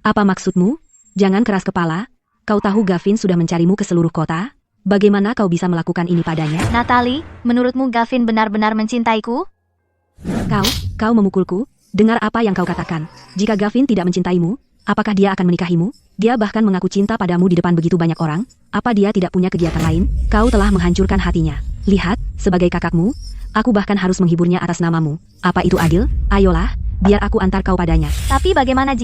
Apa maksudmu? Jangan keras kepala. Kau tahu Gavin sudah mencarimu ke seluruh kota? Bagaimana kau bisa melakukan ini padanya? Natalie, menurutmu Gavin benar-benar mencintaiku? Kau memukulku? Dengar apa yang kau katakan. Jika Gavin tidak mencintaimu, apakah dia akan menikahimu? Dia bahkan mengaku cinta padamu di depan begitu banyak orang. Apa dia tidak punya kegiatan lain? Kau telah menghancurkan hatinya. Lihat, sebagai kakakmu, aku bahkan harus menghiburnya atas namamu. Apa itu adil? Ayolah, biar aku antar kau padanya. Tapi bagaimana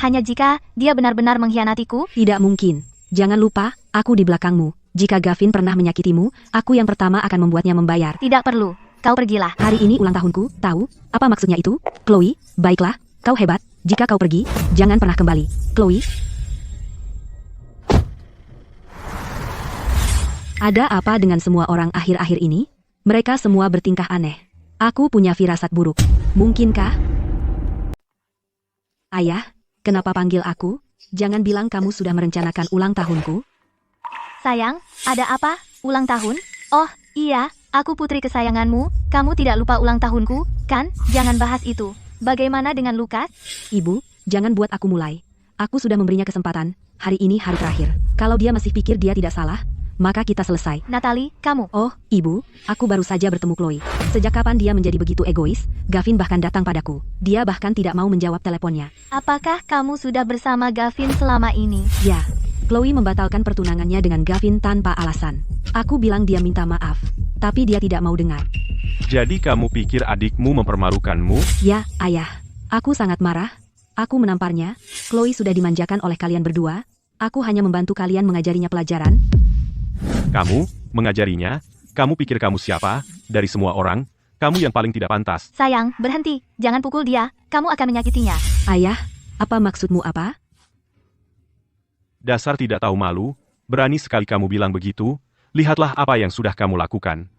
hanya jika dia benar-benar mengkhianatiku? Tidak mungkin. Jangan lupa, aku di belakangmu. Jika Gavin pernah menyakitimu, aku yang pertama akan membuatnya membayar. Tidak perlu. Kau pergilah. Hari ini ulang tahunku, tahu? Apa maksudnya itu? Chloe, baiklah, kau hebat. Jika kau pergi, jangan pernah kembali. Chloe. Ada apa dengan semua orang akhir-akhir ini? Mereka semua bertingkah aneh. Aku punya firasat buruk. Mungkinkah? Ayah, kenapa panggil aku? Jangan bilang kamu sudah merencanakan ulang tahunku. Sayang, ada apa? Ulang tahun? Oh, iya, aku putri kesayanganmu. Kamu tidak lupa ulang tahunku, kan? Jangan bahas itu. Bagaimana dengan Lukas? Ibu, jangan buat aku mulai. Aku sudah memberinya kesempatan. Hari ini hari terakhir. Kalau dia masih pikir dia tidak salah, maka kita selesai. Natalie, kamu. Oh, ibu, aku baru saja bertemu Chloe. Sejak kapan dia menjadi begitu egois? Gavin bahkan datang padaku. Dia bahkan tidak mau menjawab teleponnya. Apakah kamu sudah bersama Gavin selama ini? Ya, Chloe membatalkan pertunangannya dengan Gavin tanpa alasan. Aku bilang dia minta maaf, tapi dia tidak mau dengar. Jadi kamu pikir adikmu mempermalukanmu? Ya, ayah. Aku sangat marah. Aku menamparnya. Chloe sudah dimanjakan oleh kalian berdua. Aku hanya membantu kalian mengajarinya pelajaran. Kamu, mengajarinya? Kamu pikir kamu siapa? Dari semua orang, kamu yang paling tidak pantas. Sayang, berhenti. Jangan pukul dia. Kamu akan menyakitinya. Ayah, apa maksudmu apa? Dasar tidak tahu malu, berani sekali kamu bilang begitu. Lihatlah apa yang sudah kamu lakukan.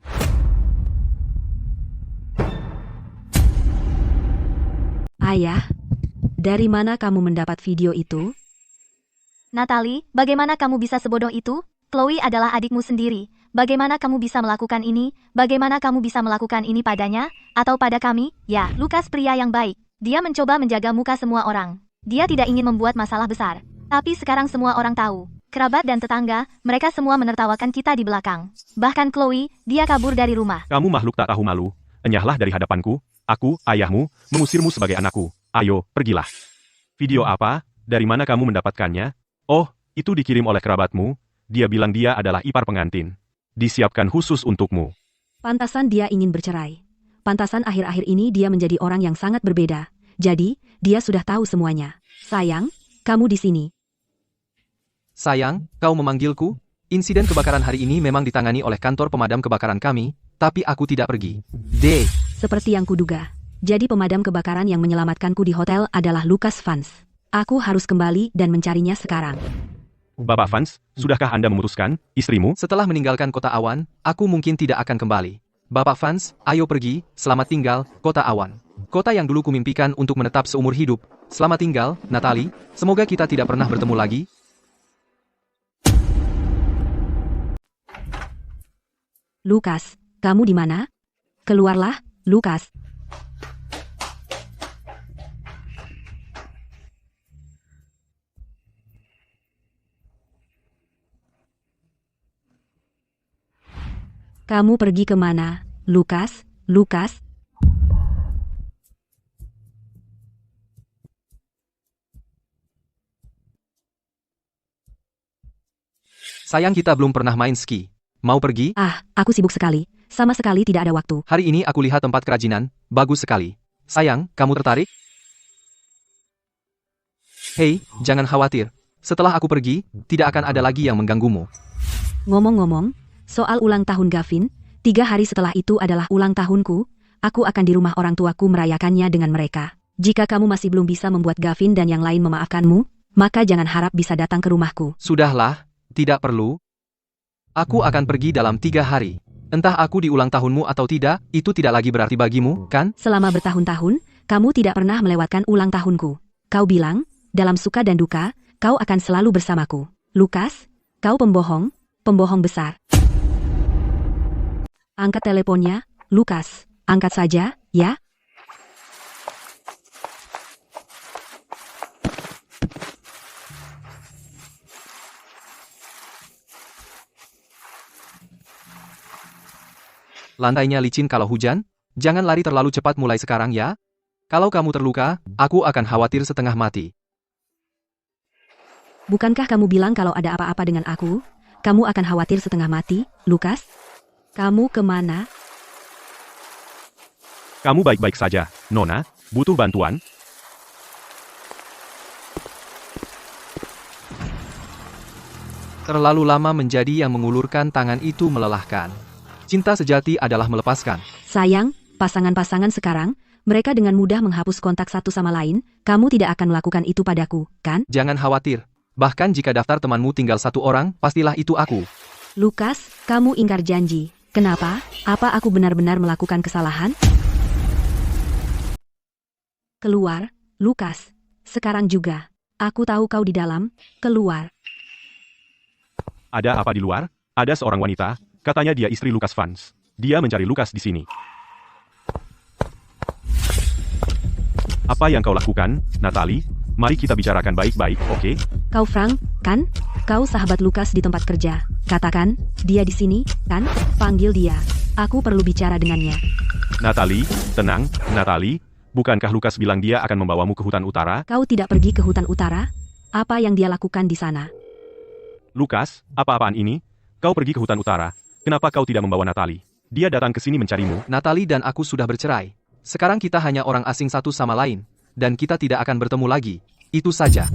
Ayah, dari mana kamu mendapat video itu? Natalie, bagaimana kamu bisa sebodoh itu? Chloe adalah adikmu sendiri. Bagaimana kamu bisa melakukan ini? Bagaimana kamu bisa melakukan ini padanya? Atau pada kami? Ya, Lukas pria yang baik. Dia mencoba menjaga muka semua orang. Dia tidak ingin membuat masalah besar. Tapi sekarang semua orang tahu. Kerabat dan tetangga, mereka semua menertawakan kita di belakang. Bahkan Chloe, dia kabur dari rumah. Kamu makhluk tak tahu malu. Enyahlah dari hadapanku. Aku, ayahmu, mengusirmu sebagai anakku. Ayo, pergilah. Video apa? Dari mana kamu mendapatkannya? Oh, itu dikirim oleh kerabatmu. Dia bilang dia adalah ipar pengantin. Disiapkan khusus untukmu. Pantasan dia ingin bercerai. Pantasan akhir-akhir ini dia menjadi orang yang sangat berbeda. Jadi, dia sudah tahu semuanya. Sayang, kamu di sini. Sayang, kau memanggilku? Insiden kebakaran hari ini memang ditangani oleh kantor pemadam kebakaran kami, tapi aku tidak pergi. D. Seperti yang kuduga. Jadi pemadam kebakaran yang menyelamatkanku di hotel adalah Lukas Vance. Aku harus kembali dan mencarinya sekarang. Bapak Vance, sudahkah Anda memutuskan, istrimu? Setelah meninggalkan kota awan, aku mungkin tidak akan kembali. Bapak Vance, ayo pergi, selamat tinggal, kota awan. Kota yang dulu kumimpikan untuk menetap seumur hidup. Selamat tinggal, Natalie, semoga kita tidak pernah bertemu lagi. Lukas, kamu di mana? Keluarlah, Lukas. Kamu pergi kemana, Lukas? Lukas? Sayang, kita belum pernah main ski. Mau pergi? Ah, aku sibuk sekali. Sama sekali tidak ada waktu. Hari ini aku lihat tempat kerajinan, bagus sekali. Sayang, kamu tertarik? Hei, jangan khawatir. Setelah aku pergi, tidak akan ada lagi yang mengganggumu. Ngomong-ngomong, soal ulang tahun Gavin, 3 hari setelah itu adalah ulang tahunku. Aku akan di rumah orang tuaku merayakannya dengan mereka. Jika kamu masih belum bisa membuat Gavin dan yang lain memaafkanmu, maka jangan harap bisa datang ke rumahku. Sudahlah, tidak perlu. Aku akan pergi dalam 3 hari. Entah aku di ulang tahunmu atau tidak, itu tidak lagi berarti bagimu, kan? Selama bertahun-tahun, kamu tidak pernah melewatkan ulang tahunku. Kau bilang, dalam suka dan duka, kau akan selalu bersamaku. Lukas, kau pembohong, pembohong besar. Angkat teleponnya, Lukas. Angkat saja, ya. Lantainya licin kalau hujan. Jangan lari terlalu cepat mulai sekarang ya. Kalau kamu terluka, aku akan khawatir setengah mati. Bukankah kamu bilang kalau ada apa-apa dengan aku, kamu akan khawatir setengah mati, Lukas? Kamu kemana? Kamu baik-baik saja, Nona. Butuh bantuan? Terlalu lama menjadi yang mengulurkan tangan itu melelahkan. Cinta sejati adalah melepaskan. Sayang, pasangan-pasangan sekarang, mereka dengan mudah menghapus kontak satu sama lain, kamu tidak akan melakukan itu padaku, kan? Jangan khawatir. Bahkan jika daftar temanmu tinggal satu orang, pastilah itu aku. Lukas, kamu ingkar janji. Kenapa? Apa aku benar-benar melakukan kesalahan? Keluar, Lukas. Sekarang juga. Aku tahu kau di dalam. Keluar. Ada apa di luar? Ada seorang wanita, katanya dia istri Lukas Vance. Dia mencari Lukas di sini. Apa yang kau lakukan, Natalie? Mari kita bicarakan baik-baik, oke? Kau Frank, kan? Kau sahabat Lukas di tempat kerja. Katakan, dia di sini, kan? Panggil dia. Aku perlu bicara dengannya. Natalie, tenang, Natalie. Bukankah Lukas bilang dia akan membawamu ke hutan utara? Kau tidak pergi ke hutan utara? Apa yang dia lakukan di sana? Lukas, apa-apaan ini? Kau pergi ke hutan utara. Kenapa kau tidak membawa Natalie? Dia datang ke sini mencarimu. Natalie dan aku sudah bercerai. Sekarang kita hanya orang asing satu sama lain. Dan kita tidak akan bertemu lagi. Itu saja.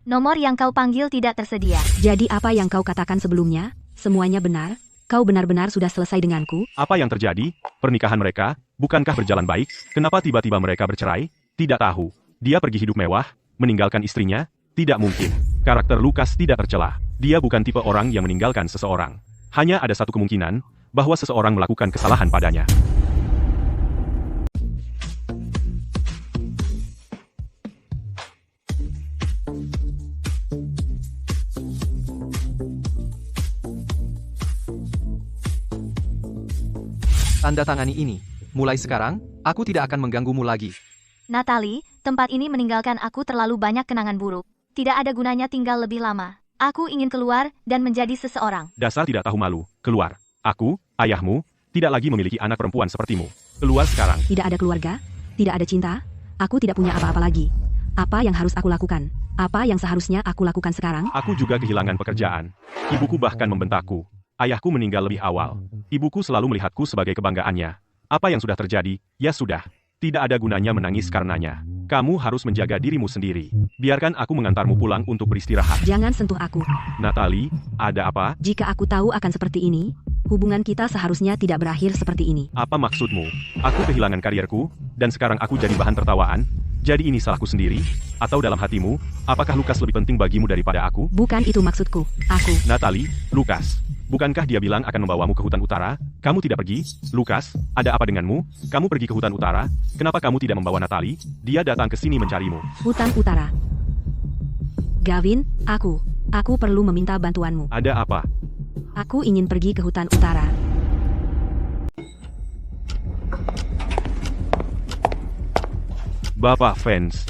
Nomor yang kau panggil tidak tersedia. Jadi apa yang kau katakan sebelumnya? Semuanya benar? Kau benar-benar sudah selesai denganku? Apa yang terjadi? Pernikahan mereka, bukankah berjalan baik? Kenapa tiba-tiba mereka bercerai? Tidak tahu. Dia pergi hidup mewah, meninggalkan istrinya? Tidak mungkin. Karakter Lukas tidak tercela. Dia bukan tipe orang yang meninggalkan seseorang. Hanya ada satu kemungkinan, bahwa seseorang melakukan kesalahan padanya. Tanda tangani ini. Mulai sekarang, aku tidak akan mengganggumu lagi. Natalie, tempat ini meninggalkan aku terlalu banyak kenangan buruk. Tidak ada gunanya tinggal lebih lama. Aku ingin keluar dan menjadi seseorang. Dasar tidak tahu malu. Keluar. Aku, ayahmu, tidak lagi memiliki anak perempuan sepertimu. Keluar sekarang. Tidak ada keluarga? Tidak ada cinta? Aku tidak punya apa-apa lagi. Apa yang harus aku lakukan? Apa yang seharusnya aku lakukan sekarang? Aku juga kehilangan pekerjaan. Ibuku bahkan membentakku. Ayahku meninggal lebih awal. Ibuku selalu melihatku sebagai kebanggaannya. Apa yang sudah terjadi, ya sudah. Tidak ada gunanya menangis karenanya. Kamu harus menjaga dirimu sendiri. Biarkan aku mengantarmu pulang untuk beristirahat. Jangan sentuh aku. Natalie, ada apa? Jika aku tahu akan seperti ini, hubungan kita seharusnya tidak berakhir seperti ini. Apa maksudmu? Aku kehilangan karierku, dan sekarang aku jadi bahan tertawaan. Jadi ini salahku sendiri? Atau dalam hatimu, apakah Lukas lebih penting bagimu daripada aku? Bukan itu maksudku. Aku. Natalie, Lukas. Bukankah dia bilang akan membawamu ke hutan utara? Kamu tidak pergi? Lukas, ada apa denganmu? Kamu pergi ke hutan utara? Kenapa kamu tidak membawa Natalie? Dia datang ke sini mencarimu. Hutan utara. Gavin, aku perlu meminta bantuanmu. Ada apa? Aku ingin pergi ke hutan utara. Bapak Vance.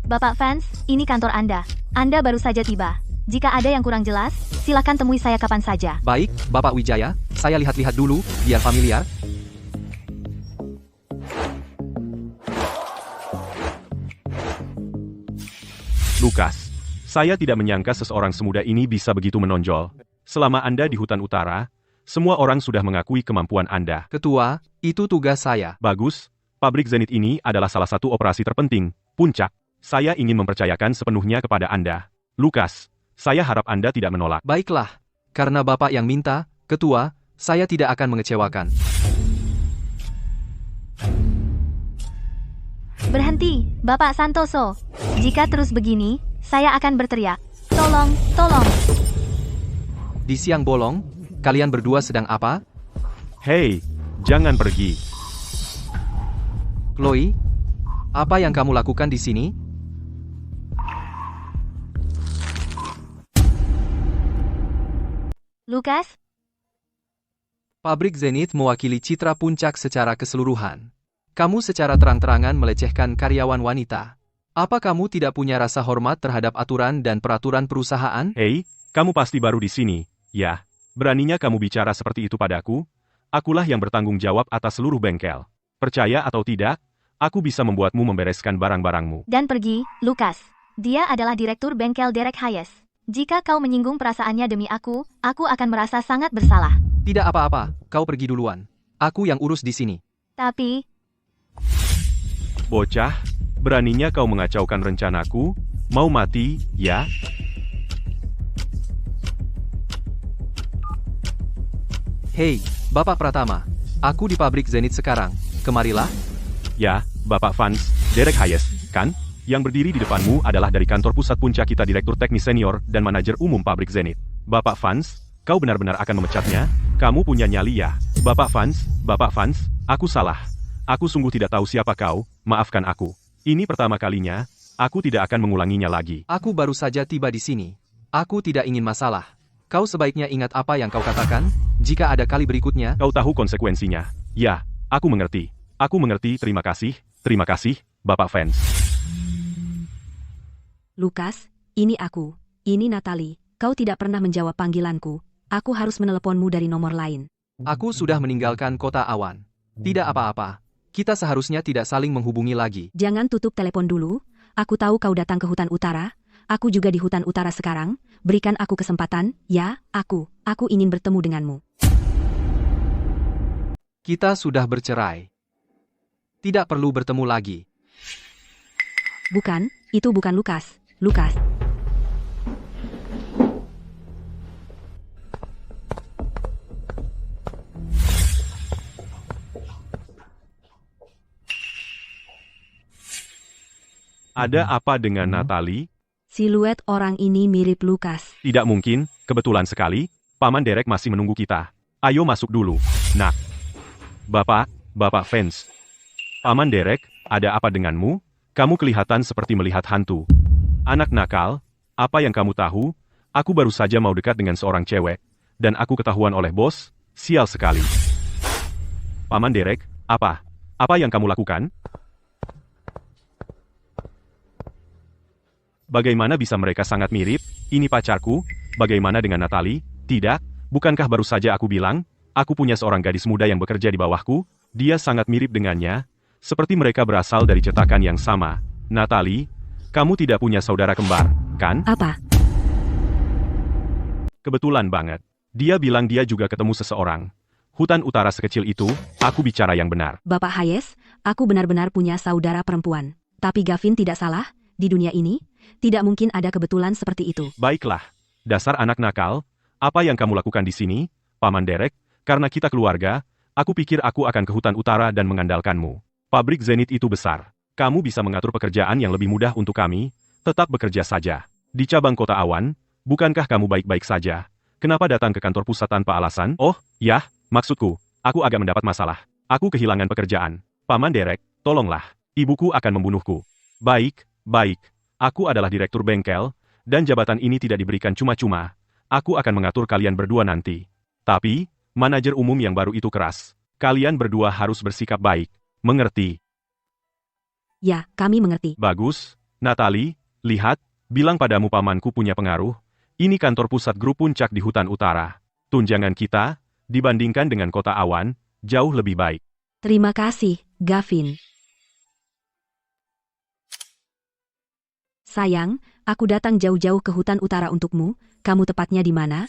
Bapak Vance, ini kantor Anda. Anda baru saja tiba. Jika ada yang kurang jelas, silakan temui saya kapan saja. Baik, Bapak Wijaya, saya lihat-lihat dulu, biar familiar. Lukas, saya tidak menyangka seseorang semuda ini bisa begitu menonjol. Selama Anda di hutan utara, semua orang sudah mengakui kemampuan Anda. Ketua, itu tugas saya. Bagus, pabrik Zenith ini adalah salah satu operasi terpenting, puncak. Saya ingin mempercayakan sepenuhnya kepada Anda. Lukas, saya harap Anda tidak menolak. Baiklah, karena Bapak yang minta, Ketua, saya tidak akan mengecewakan. Berhenti, Bapak Santoso. Jika terus begini, saya akan berteriak. Tolong, tolong. Di siang bolong, kalian berdua sedang apa? Hei, jangan pergi. Chloe, apa yang kamu lakukan di sini? Lukas, Pabrik Zenith mewakili citra puncak secara keseluruhan. Kamu secara terang-terangan melecehkan karyawan wanita. Apa kamu tidak punya rasa hormat terhadap aturan dan peraturan perusahaan? Hei, kamu pasti baru di sini, ya. Beraninya kamu bicara seperti itu padaku? Akulah yang bertanggung jawab atas seluruh bengkel. Percaya atau tidak, aku bisa membuatmu membereskan barang-barangmu. dan pergi, Lukas. Dia adalah direktur bengkel Derek Hayes. Jika kau menyinggung perasaannya demi aku akan merasa sangat bersalah. Tidak apa-apa, kau pergi duluan. Aku yang urus di sini. Tapi, Bocah, beraninya kau mengacaukan rencanaku? Mau mati, ya? Hei, Bapak Pratama. Aku di pabrik Zenith sekarang. Kemarilah. Ya, Bapak Vance, Derek Hayes, kan? Yang berdiri di depanmu adalah dari kantor pusat puncak kita Direktur Teknis Senior dan Manajer Umum Pabrik Zenith. Bapak Vance, kau benar-benar akan memecatnya? Kamu punya nyali ya? Bapak Vance, aku salah. Aku sungguh tidak tahu siapa kau, maafkan aku. Ini pertama kalinya, aku tidak akan mengulanginya lagi. Aku baru saja tiba di sini. Aku tidak ingin masalah. Kau sebaiknya ingat apa yang kau katakan. Jika ada kali berikutnya, Kau tahu konsekuensinya. Ya, aku mengerti. Aku mengerti, terima kasih, Bapak Vance. Lukas, ini aku. Ini Natalie. Kau tidak pernah menjawab panggilanku. Aku harus meneleponmu dari nomor lain. aku sudah meninggalkan kota awan. Tidak apa-apa. Kita seharusnya tidak saling menghubungi lagi. Jangan tutup telepon dulu. Aku tahu kau datang ke hutan utara. Aku juga di hutan utara sekarang. Berikan aku kesempatan, ya, aku ingin bertemu denganmu. Kita sudah bercerai. Tidak perlu bertemu lagi. Bukan, itu bukan Lukas. Lukas. Ada apa dengan Natalie? Siluet orang ini mirip Lukas. Tidak mungkin, kebetulan sekali, Paman Derek masih menunggu kita. Ayo masuk dulu, nak. Bapak Vance. Paman Derek, ada apa denganmu? Kamu kelihatan seperti melihat hantu. Anak nakal, apa yang kamu tahu? Aku baru saja mau dekat dengan seorang cewek, dan aku ketahuan oleh bos, sial sekali. Paman Derek, apa? Apa yang kamu lakukan? Bagaimana bisa mereka sangat mirip? Ini pacarku. Bagaimana dengan Natalie? Tidak, bukankah baru saja aku bilang, aku punya seorang gadis muda yang bekerja di bawahku? Dia sangat mirip dengannya. Seperti mereka berasal dari cetakan yang sama. Natalie, kamu tidak punya saudara kembar, kan? Apa? Kebetulan banget. Dia bilang dia juga ketemu seseorang. Hutan utara sekecil itu, aku bicara yang benar. Bapak Hayes, aku benar-benar punya saudara perempuan. Tapi Gavin tidak salah. Di dunia ini, tidak mungkin ada kebetulan seperti itu. Baiklah, dasar anak nakal, apa yang kamu lakukan di sini, Paman Derek? Karena kita keluarga, aku pikir aku akan ke hutan utara dan mengandalkanmu. Pabrik Zenith itu besar. Kamu bisa mengatur pekerjaan yang lebih mudah untuk kami, tetap bekerja saja. Di cabang kota awan, bukankah kamu baik-baik saja? Kenapa datang ke kantor pusat tanpa alasan? Oh, ya, maksudku, aku agak mendapat masalah. Aku kehilangan pekerjaan. Paman Derek, tolonglah, ibuku akan membunuhku. Baik, aku adalah direktur bengkel, dan jabatan ini tidak diberikan cuma-cuma. Aku akan mengatur kalian berdua nanti. Tapi, manajer umum yang baru itu keras. Kalian berdua harus bersikap baik. Mengerti? Ya, kami mengerti. Bagus. Natalie, lihat, bilang padamu pamanku punya pengaruh. Ini kantor pusat grup puncak di hutan utara. Tunjangan kita, dibandingkan dengan kota awan, jauh lebih baik. Terima kasih, Gavin. Sayang, aku datang jauh-jauh ke hutan utara untukmu. Kamu tepatnya di mana?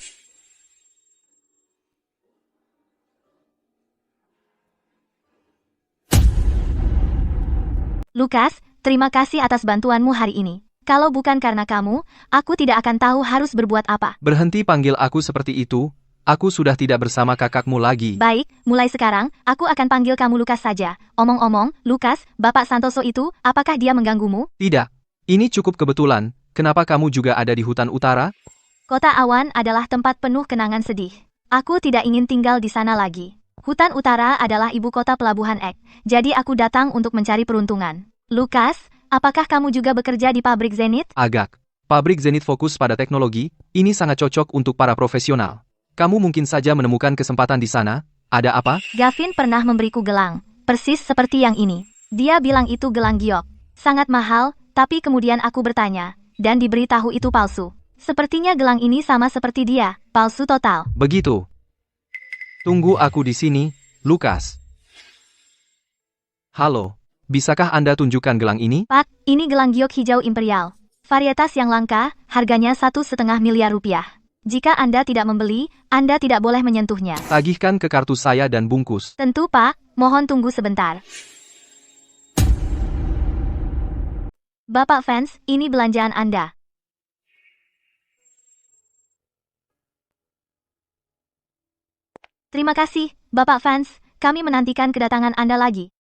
Lukas, terima kasih atas bantuanmu hari ini. Kalau bukan karena kamu, aku tidak akan tahu harus berbuat apa. Berhenti panggil aku seperti itu. Aku sudah tidak bersama kakakmu lagi. Baik, mulai sekarang, aku akan panggil kamu Lukas saja. Omong-omong, Lukas, Bapak Santoso itu, apakah dia mengganggumu? Tidak. Ini cukup kebetulan. Kenapa kamu juga ada di hutan utara? Kota awan adalah tempat penuh kenangan sedih. Aku tidak ingin tinggal di sana lagi. Hutan utara adalah ibu kota pelabuhan Ek, jadi aku datang untuk mencari peruntungan. Lukas, apakah kamu juga bekerja di pabrik Zenith? Agak. Pabrik Zenith fokus pada teknologi, ini sangat cocok untuk para profesional. Kamu mungkin saja menemukan kesempatan di sana. Ada apa? Gavin pernah memberiku gelang, persis seperti yang ini. Dia bilang itu gelang giok. Sangat mahal, tapi kemudian aku bertanya, dan diberitahu itu palsu. Sepertinya gelang ini sama seperti dia, palsu total. Begitu. Tunggu aku di sini, Lukas. Halo, bisakah Anda tunjukkan gelang ini? Pak, ini gelang giok hijau imperial. Varietas yang langka, harganya 1,5 miliar rupiah. Jika Anda tidak membeli, Anda tidak boleh menyentuhnya. Tagihkan ke kartu saya dan bungkus. Tentu, Pak. Mohon tunggu sebentar. Bapak fans, ini belanjaan Anda. Terima kasih, Bapak fans. Kami menantikan kedatangan Anda lagi.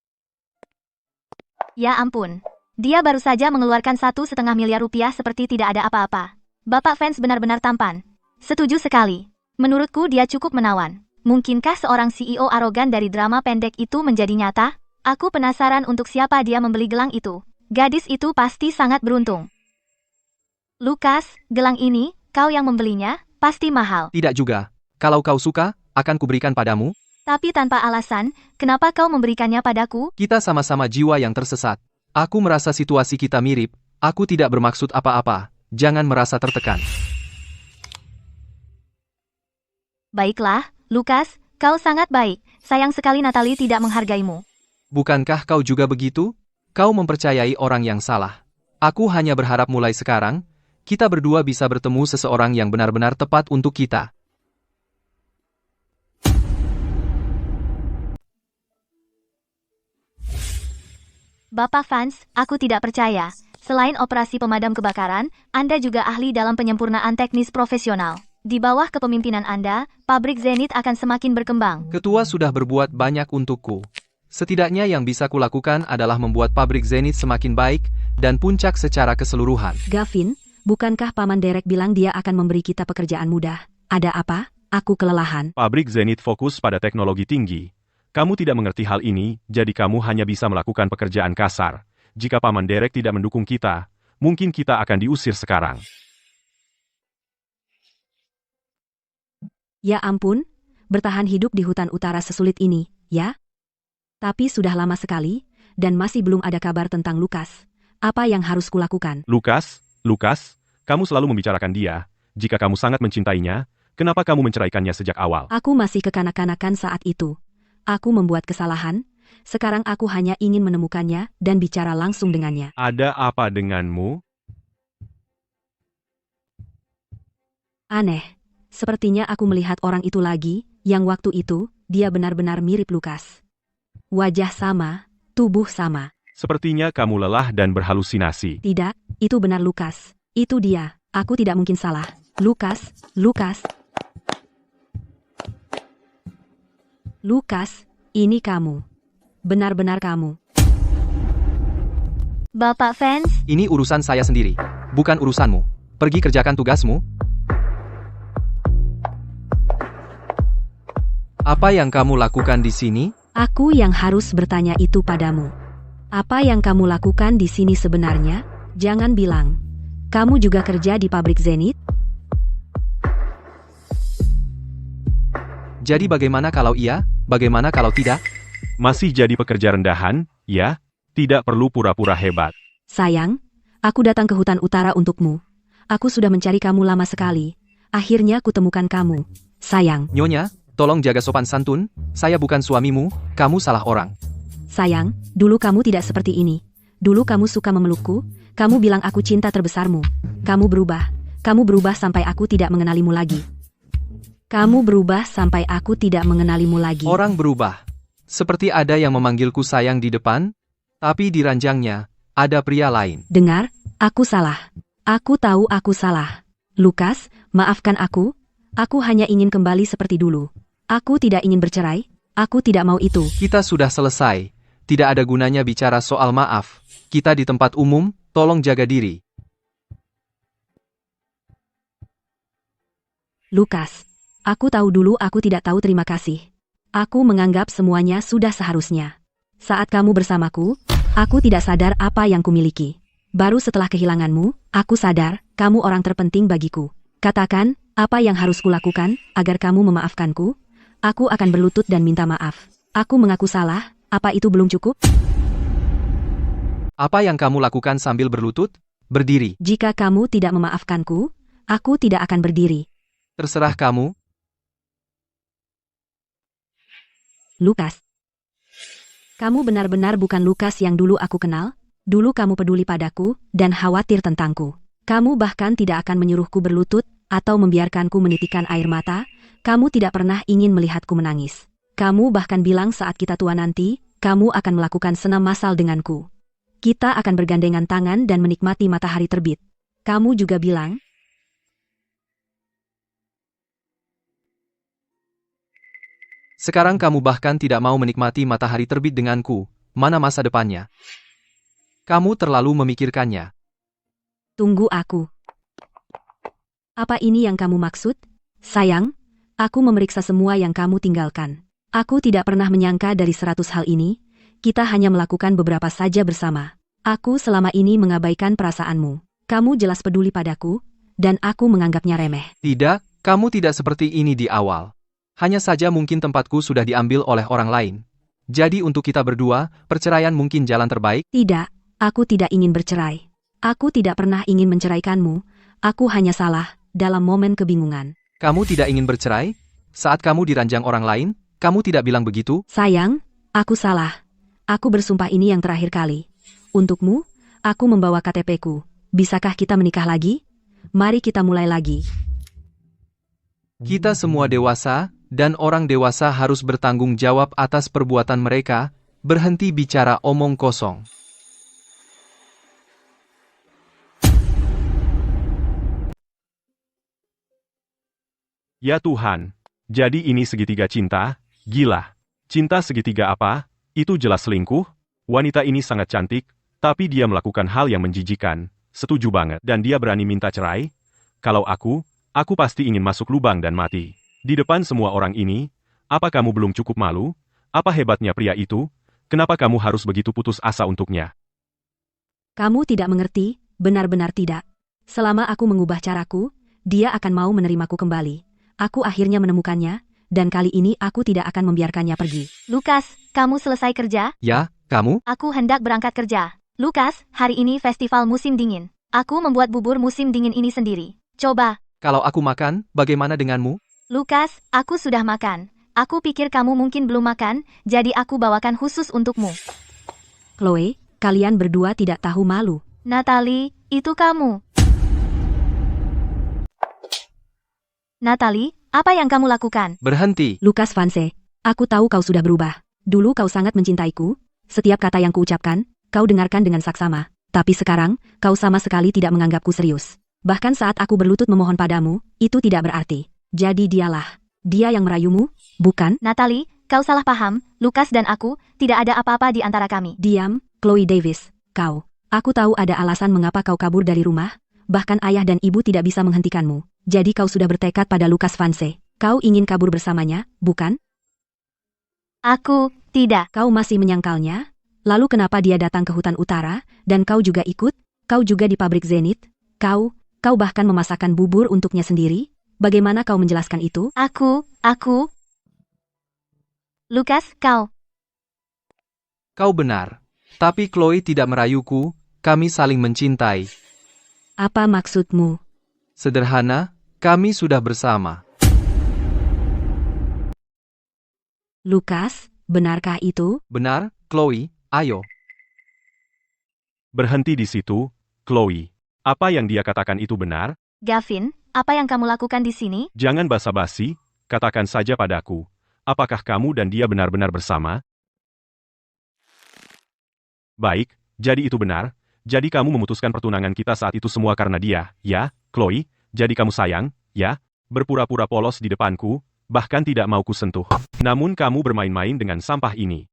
Ya ampun. Dia baru saja mengeluarkan 1,5 miliar rupiah seperti tidak ada apa-apa. Bapak fans benar-benar tampan. Setuju sekali. Menurutku dia cukup menawan. Mungkinkah seorang CEO arogan dari drama pendek itu menjadi nyata? Aku penasaran untuk siapa dia membeli gelang itu. Gadis itu pasti sangat beruntung. Lukas, gelang ini, kau yang membelinya, pasti mahal. Tidak juga. Kalau kau suka, akan kuberikan padamu. Tapi tanpa alasan, kenapa kau memberikannya padaku? Kita sama-sama jiwa yang tersesat. Aku merasa situasi kita mirip. Aku tidak bermaksud apa-apa. Jangan merasa tertekan. Baiklah, Lukas, kau sangat baik. Sayang sekali Natalie tidak menghargaimu. Bukankah kau juga begitu? Kau mempercayai orang yang salah. Aku hanya berharap mulai sekarang, kita berdua bisa bertemu seseorang yang benar-benar tepat untuk kita. Bapak fans, aku tidak percaya. Selain operasi pemadam kebakaran, Anda juga ahli dalam penyempurnaan teknis profesional. Di bawah kepemimpinan Anda, pabrik Zenith akan semakin berkembang. Ketua sudah berbuat banyak untukku. Setidaknya yang bisa kulakukan adalah membuat pabrik Zenith semakin baik dan puncak secara keseluruhan. Gavin, bukankah Paman Derek bilang dia akan memberi kita pekerjaan mudah? Ada apa? Aku kelelahan. Pabrik Zenith fokus pada teknologi tinggi. Kamu tidak mengerti hal ini, jadi kamu hanya bisa melakukan pekerjaan kasar. Jika Paman Derek tidak mendukung kita, mungkin kita akan diusir sekarang. Ya ampun, bertahan hidup di hutan utara sesulit ini, ya? Tapi sudah lama sekali, dan masih belum ada kabar tentang Lukas. Apa yang harus kulakukan? Lukas, kamu selalu membicarakan dia. Jika kamu sangat mencintainya, kenapa kamu menceraikannya sejak awal? Aku masih kekanak-kanakan saat itu. Aku membuat kesalahan, sekarang aku hanya ingin menemukannya dan bicara langsung dengannya. Ada apa denganmu? Aneh, sepertinya aku melihat orang itu lagi, yang waktu itu, dia benar-benar mirip Lukas. Wajah sama, tubuh sama. Sepertinya kamu lelah dan berhalusinasi. Tidak, itu benar Lukas. Itu dia, aku tidak mungkin salah. Lukas. Lukas, ini kamu. Benar-benar kamu. Bapak fans, Ini urusan saya sendiri, bukan urusanmu. Pergi kerjakan tugasmu. Apa yang kamu lakukan di sini? Aku yang harus bertanya itu padamu. Apa yang kamu lakukan di sini sebenarnya? Jangan bilang. Kamu juga kerja di pabrik Zenith? Jadi bagaimana kalau iya? Bagaimana kalau tidak? Masih jadi pekerja rendahan, ya? Tidak perlu pura-pura hebat. Sayang, aku datang ke hutan utara untukmu. Aku sudah mencari kamu lama sekali. Akhirnya kutemukan kamu. Sayang. Nyonya, tolong jaga sopan santun. Saya bukan suamimu, kamu salah orang. Sayang, dulu kamu tidak seperti ini. Dulu kamu suka memelukku, kamu bilang aku cinta terbesarmu. Kamu berubah sampai aku tidak mengenalimu lagi. Kamu berubah sampai aku tidak mengenalimu lagi. Orang berubah. Seperti ada yang memanggilku sayang di depan, tapi di ranjangnya, ada pria lain. Dengar, aku salah. Aku tahu aku salah. Lukas, maafkan aku. Aku hanya ingin kembali seperti dulu. Aku tidak ingin bercerai. Aku tidak mau itu. Kita sudah selesai. Tidak ada gunanya bicara soal maaf. Kita di tempat umum, tolong jaga diri. Lukas, aku tahu dulu aku tidak tahu terima kasih. Aku menganggap semuanya sudah seharusnya. Saat kamu bersamaku, aku tidak sadar apa yang kumiliki. Baru setelah kehilanganmu, aku sadar, kamu orang terpenting bagiku. Katakan, apa yang harus kulakukan, agar kamu memaafkanku? Aku akan berlutut dan minta maaf. Aku mengaku salah, apa itu belum cukup? Apa yang kamu lakukan sambil berlutut? Berdiri. Jika kamu tidak memaafkanku, aku tidak akan berdiri. Terserah kamu. Lukas. Kamu benar-benar bukan Lukas yang dulu aku kenal. Dulu kamu peduli padaku, dan khawatir tentangku. Kamu bahkan tidak akan menyuruhku berlutut, atau membiarkanku menitikan air mata, kamu tidak pernah ingin melihatku menangis. Kamu bahkan bilang saat kita tua nanti, kamu akan melakukan senam massal denganku. Kita akan bergandengan tangan dan menikmati matahari terbit. Kamu juga bilang, Sekarang kamu bahkan tidak mau menikmati matahari terbit denganku. Mana masa depannya? Kamu terlalu memikirkannya. tunggu aku. Apa ini yang kamu maksud? Sayang, aku memeriksa semua yang kamu tinggalkan. Aku tidak pernah menyangka dari 100 hal ini, kita hanya melakukan beberapa saja bersama. Aku selama ini mengabaikan perasaanmu. Kamu jelas peduli padaku, dan aku menganggapnya remeh. Tidak, kamu tidak seperti ini di awal. Hanya saja mungkin tempatku sudah diambil oleh orang lain. Jadi untuk kita berdua, perceraian mungkin jalan terbaik? Tidak, aku tidak ingin bercerai. Aku tidak pernah ingin menceraikanmu, aku hanya salah, dalam momen kebingungan. Kamu tidak ingin bercerai? Saat kamu diranjang orang lain, kamu tidak bilang begitu? Sayang, aku salah. Aku bersumpah ini yang terakhir kali. Untukmu, aku membawa KTP-ku. Bisakah kita menikah lagi? Mari kita mulai lagi. Kita semua dewasa, dan orang dewasa harus bertanggung jawab atas perbuatan mereka. Berhenti bicara omong kosong. Ya Tuhan, jadi ini segitiga cinta? Gila. Cinta segitiga apa? Itu jelas selingkuh? Wanita ini sangat cantik, tapi dia melakukan hal yang menjijikan. Setuju banget. Dan dia berani minta cerai? Kalau aku pasti ingin masuk lubang dan mati. Di depan semua orang ini, apa kamu belum cukup malu? Apa hebatnya pria itu? Kenapa kamu harus begitu putus asa untuknya? Kamu tidak mengerti, benar-benar tidak. Selama aku mengubah caraku, dia akan mau menerimaku kembali. Aku akhirnya menemukannya, dan kali ini aku tidak akan membiarkannya pergi. Lukas, kamu selesai kerja? Ya, kamu? Aku hendak berangkat kerja. Lukas, hari ini festival musim dingin. Aku membuat bubur musim dingin ini sendiri. Coba. Kalau aku makan, bagaimana denganmu? Lukas, aku sudah makan. Aku pikir kamu mungkin belum makan, jadi aku bawakan khusus untukmu. Chloe, kalian berdua tidak tahu malu. Natalie, itu kamu. Natalie, apa yang kamu lakukan? Berhenti. Lukas Vanse, aku tahu kau sudah berubah. Dulu kau sangat mencintaiku. Setiap kata yang kuucapkan, kau dengarkan dengan saksama. Tapi sekarang, kau sama sekali tidak menganggapku serius. Bahkan saat aku berlutut memohon padamu, itu tidak berarti. Jadi dialah. Dia yang merayumu, bukan? Natalie, kau salah paham. Lukas dan aku, tidak ada apa-apa di antara kami. Diam, Chloe Davis. Kau. Aku tahu ada alasan mengapa kau kabur dari rumah. Bahkan ayah dan ibu tidak bisa menghentikanmu. Jadi kau sudah bertekad pada Lukas Vanse. Kau ingin kabur bersamanya, bukan? Aku, tidak. Kau masih menyangkalnya? Lalu kenapa dia datang ke hutan utara, dan kau juga ikut? Kau juga di pabrik Zenith? Kau bahkan memasakkan bubur untuknya sendiri? Bagaimana kau menjelaskan itu? Aku. Lukas, kau. Kau benar. Tapi Chloe tidak merayuku, kami saling mencintai. Apa maksudmu? Sederhana, kami sudah bersama. Lukas, benarkah itu? Benar, Chloe, ayo. Berhenti di situ, Chloe. Apa yang dia katakan itu benar? Gavin, apa yang kamu lakukan di sini? Jangan basa-basi, katakan saja padaku. Apakah kamu dan dia benar-benar bersama? Baik, jadi itu benar. Jadi kamu memutuskan pertunangan kita saat itu semua karena dia, ya, Chloe? Jadi kamu sayang, ya? Berpura-pura polos di depanku, bahkan tidak mau kusentuh. Namun kamu bermain-main dengan sampah ini.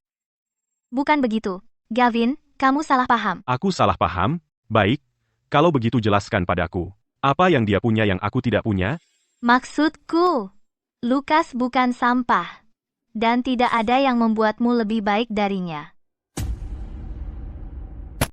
Bukan begitu. Gavin, kamu salah paham. Aku salah paham? Baik. Kalau begitu jelaskan padaku. Apa yang dia punya yang aku tidak punya? Maksudku, Lukas bukan sampah. Dan tidak ada yang membuatmu lebih baik darinya.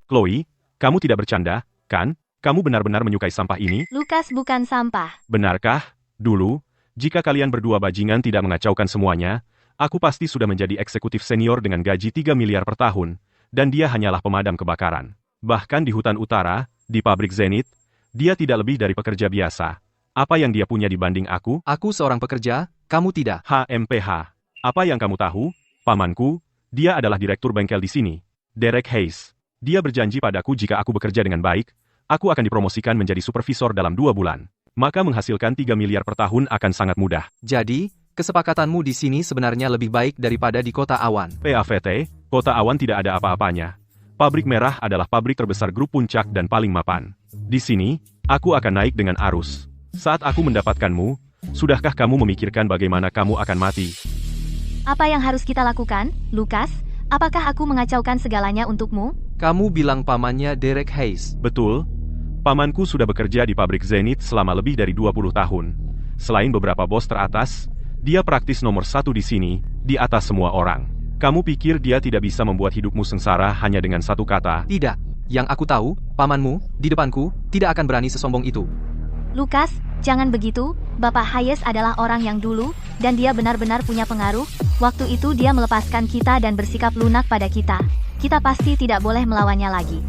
Chloe, kamu tidak bercanda, kan? Kamu benar-benar menyukai sampah ini? Lukas bukan sampah. Benarkah? Dulu, jika kalian berdua bajingan tidak mengacaukan semuanya, aku pasti sudah menjadi eksekutif senior dengan gaji 3 miliar per tahun, dan dia hanyalah pemadam kebakaran. Bahkan di hutan utara, di pabrik Zenith, dia tidak lebih dari pekerja biasa. Apa yang dia punya dibanding aku? Aku seorang pekerja, kamu tidak. HMPH. Apa yang kamu tahu? Pamanku, dia adalah direktur bengkel di sini. Derek Hayes. Dia berjanji padaku jika aku bekerja dengan baik, aku akan dipromosikan menjadi supervisor dalam 2 bulan. maka menghasilkan 3 miliar per tahun akan sangat mudah. Jadi, kesepakatanmu di sini sebenarnya lebih baik daripada di kota awan. PAVT, kota awan tidak ada apa-apanya. Pabrik merah adalah pabrik terbesar grup puncak dan paling mapan. Di sini, aku akan naik dengan arus. Saat aku mendapatkanmu, sudahkah kamu memikirkan bagaimana kamu akan mati? Apa yang harus kita lakukan, Lukas? Apakah aku mengacaukan segalanya untukmu? Kamu bilang pamannya Derek Hayes. Betul. Pamanku sudah bekerja di pabrik Zenith selama lebih dari 20 tahun. Selain beberapa bos teratas, dia praktis nomor 1 di sini, di atas semua orang. Kamu pikir dia tidak bisa membuat hidupmu sengsara hanya dengan satu kata? Tidak. Yang aku tahu, pamanmu, di depanku, tidak akan berani sesombong itu. Lukas, jangan begitu. Bapak Hayes adalah orang yang dulu, dan dia benar-benar punya pengaruh. Waktu itu dia melepaskan kita dan bersikap lunak pada kita. Kita pasti tidak boleh melawannya lagi.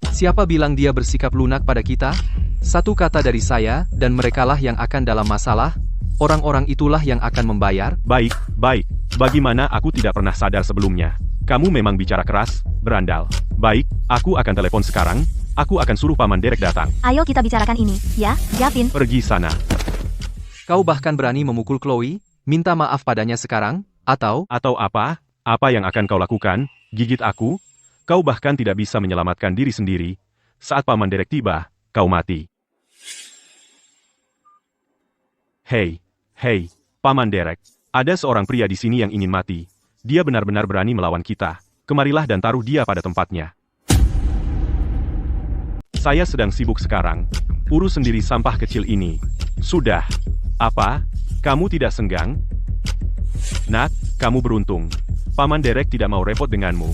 Siapa bilang dia bersikap lunak pada kita? Satu kata dari saya, dan merekalah yang akan dalam masalah. Orang-orang itulah yang akan membayar. Baik, baik. Bagaimana aku tidak pernah sadar sebelumnya? Kamu memang bicara keras, berandal. Baik, aku akan telepon sekarang. Aku akan suruh Paman Derek datang. Ayo kita bicarakan ini, ya, Gavin. Pergi sana. Kau bahkan berani memukul Chloe, minta maaf padanya sekarang, atau... Atau apa? Apa yang akan kau lakukan? Gigit aku? Kau bahkan tidak bisa menyelamatkan diri sendiri. Saat Paman Derek tiba, kau mati. Hei, Paman Derek. Ada seorang pria di sini yang ingin mati. Dia benar-benar berani melawan kita. Kemarilah dan taruh dia pada tempatnya. Saya sedang sibuk sekarang. Urus sendiri sampah kecil ini. Sudah. Apa? Kamu tidak senggang? Nak, kamu beruntung. Paman Derek tidak mau repot denganmu.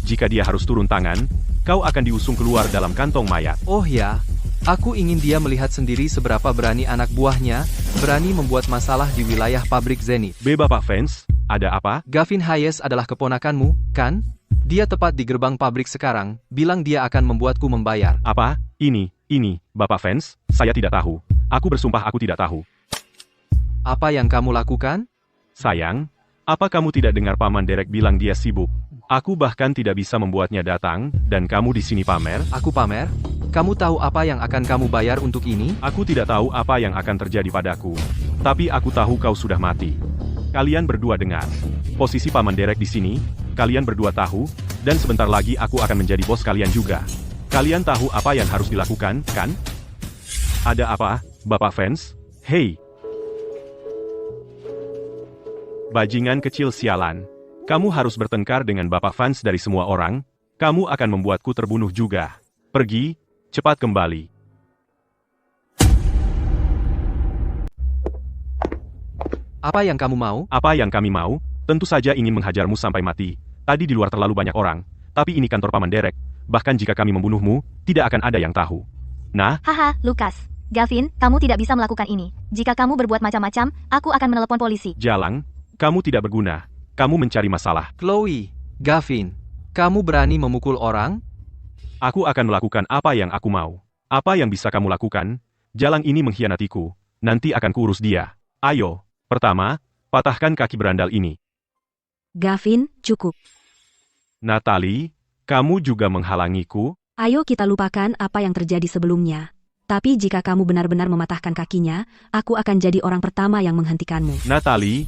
Jika dia harus turun tangan, kau akan diusung keluar dalam kantong mayat. Oh ya, aku ingin dia melihat sendiri seberapa berani anak buahnya, berani membuat masalah di wilayah pabrik Zenith. Bapak Vance, ada apa? Gavin Hayes adalah keponakanmu, kan? Dia tepat di gerbang pabrik sekarang, bilang dia akan membuatku membayar. Apa? Ini, Bapak Vance, saya tidak tahu. Aku bersumpah aku tidak tahu. Apa yang kamu lakukan? Sayang, apa kamu tidak dengar Paman Derek bilang dia sibuk? Aku bahkan tidak bisa membuatnya datang, dan kamu di sini pamer? Aku pamer? Kamu tahu apa yang akan kamu bayar untuk ini? Aku tidak tahu apa yang akan terjadi padaku. Tapi aku tahu kau sudah mati. Kalian berdua dengar. Posisi Paman Derek di sini, kalian berdua tahu, dan sebentar lagi aku akan menjadi bos kalian juga. Kalian tahu apa yang harus dilakukan, kan? Ada apa, Bapak Vance? Hei! Bajingan kecil sialan. Kamu harus bertengkar dengan Bapak Vance dari semua orang. Kamu akan membuatku terbunuh juga. Pergi, cepat kembali. Apa yang kamu mau? Apa yang kami mau? Tentu saja ingin menghajarmu sampai mati. Tadi di luar terlalu banyak orang. Tapi ini kantor Paman Derek. Bahkan jika kami membunuhmu, tidak akan ada yang tahu. Nah, Haha, Lukas. Gavin, kamu tidak bisa melakukan ini. Jika kamu berbuat macam-macam, aku akan menelepon polisi. Jalang, kamu tidak berguna. Kamu mencari masalah. Chloe, Gavin, kamu berani memukul orang? Aku akan melakukan apa yang aku mau. Apa yang bisa kamu lakukan? Jalang ini mengkhianatiku. Nanti akan kuurus dia. Ayo, pertama, patahkan kaki berandal ini. Gavin, cukup. Natalie, kamu juga menghalangiku? Ayo kita lupakan apa yang terjadi sebelumnya. Tapi jika kamu benar-benar mematahkan kakinya, aku akan jadi orang pertama yang menghentikanmu. Natalie,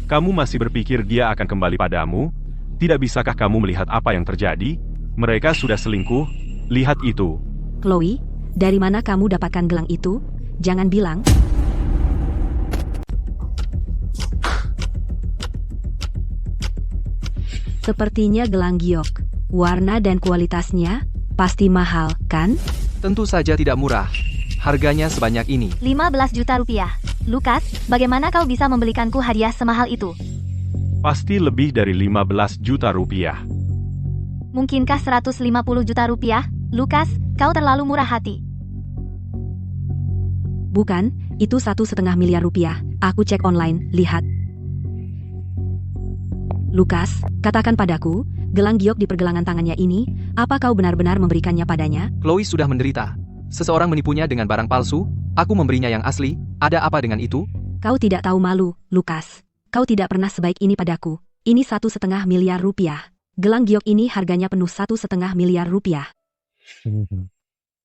kamu masih berpikir dia akan kembali padamu? Tidak bisakah kamu melihat apa yang terjadi? Mereka sudah selingkuh. Lihat itu. Chloe, dari mana kamu dapatkan gelang itu? Jangan bilang. Sepertinya gelang giok. Warna dan kualitasnya pasti mahal, kan? Tentu saja tidak murah. Harganya sebanyak ini. 15 juta rupiah. Lukas, bagaimana kau bisa membelikanku hadiah semahal itu? Pasti lebih dari 15 juta rupiah. Mungkinkah 150 juta rupiah? Lukas, kau terlalu murah hati. Bukan, itu 1,5 miliar rupiah. Aku cek online, lihat. Lukas, katakan padaku, gelang giok di pergelangan tangannya ini, apa kau benar-benar memberikannya padanya? Chloe sudah menderita. Seseorang menipunya dengan barang palsu, aku memberinya yang asli, ada apa dengan itu? Kau tidak tahu malu, Lukas. Kau tidak pernah sebaik ini padaku. Ini 1,5 miliar rupiah. Gelang giok ini harganya penuh 1,5 miliar rupiah.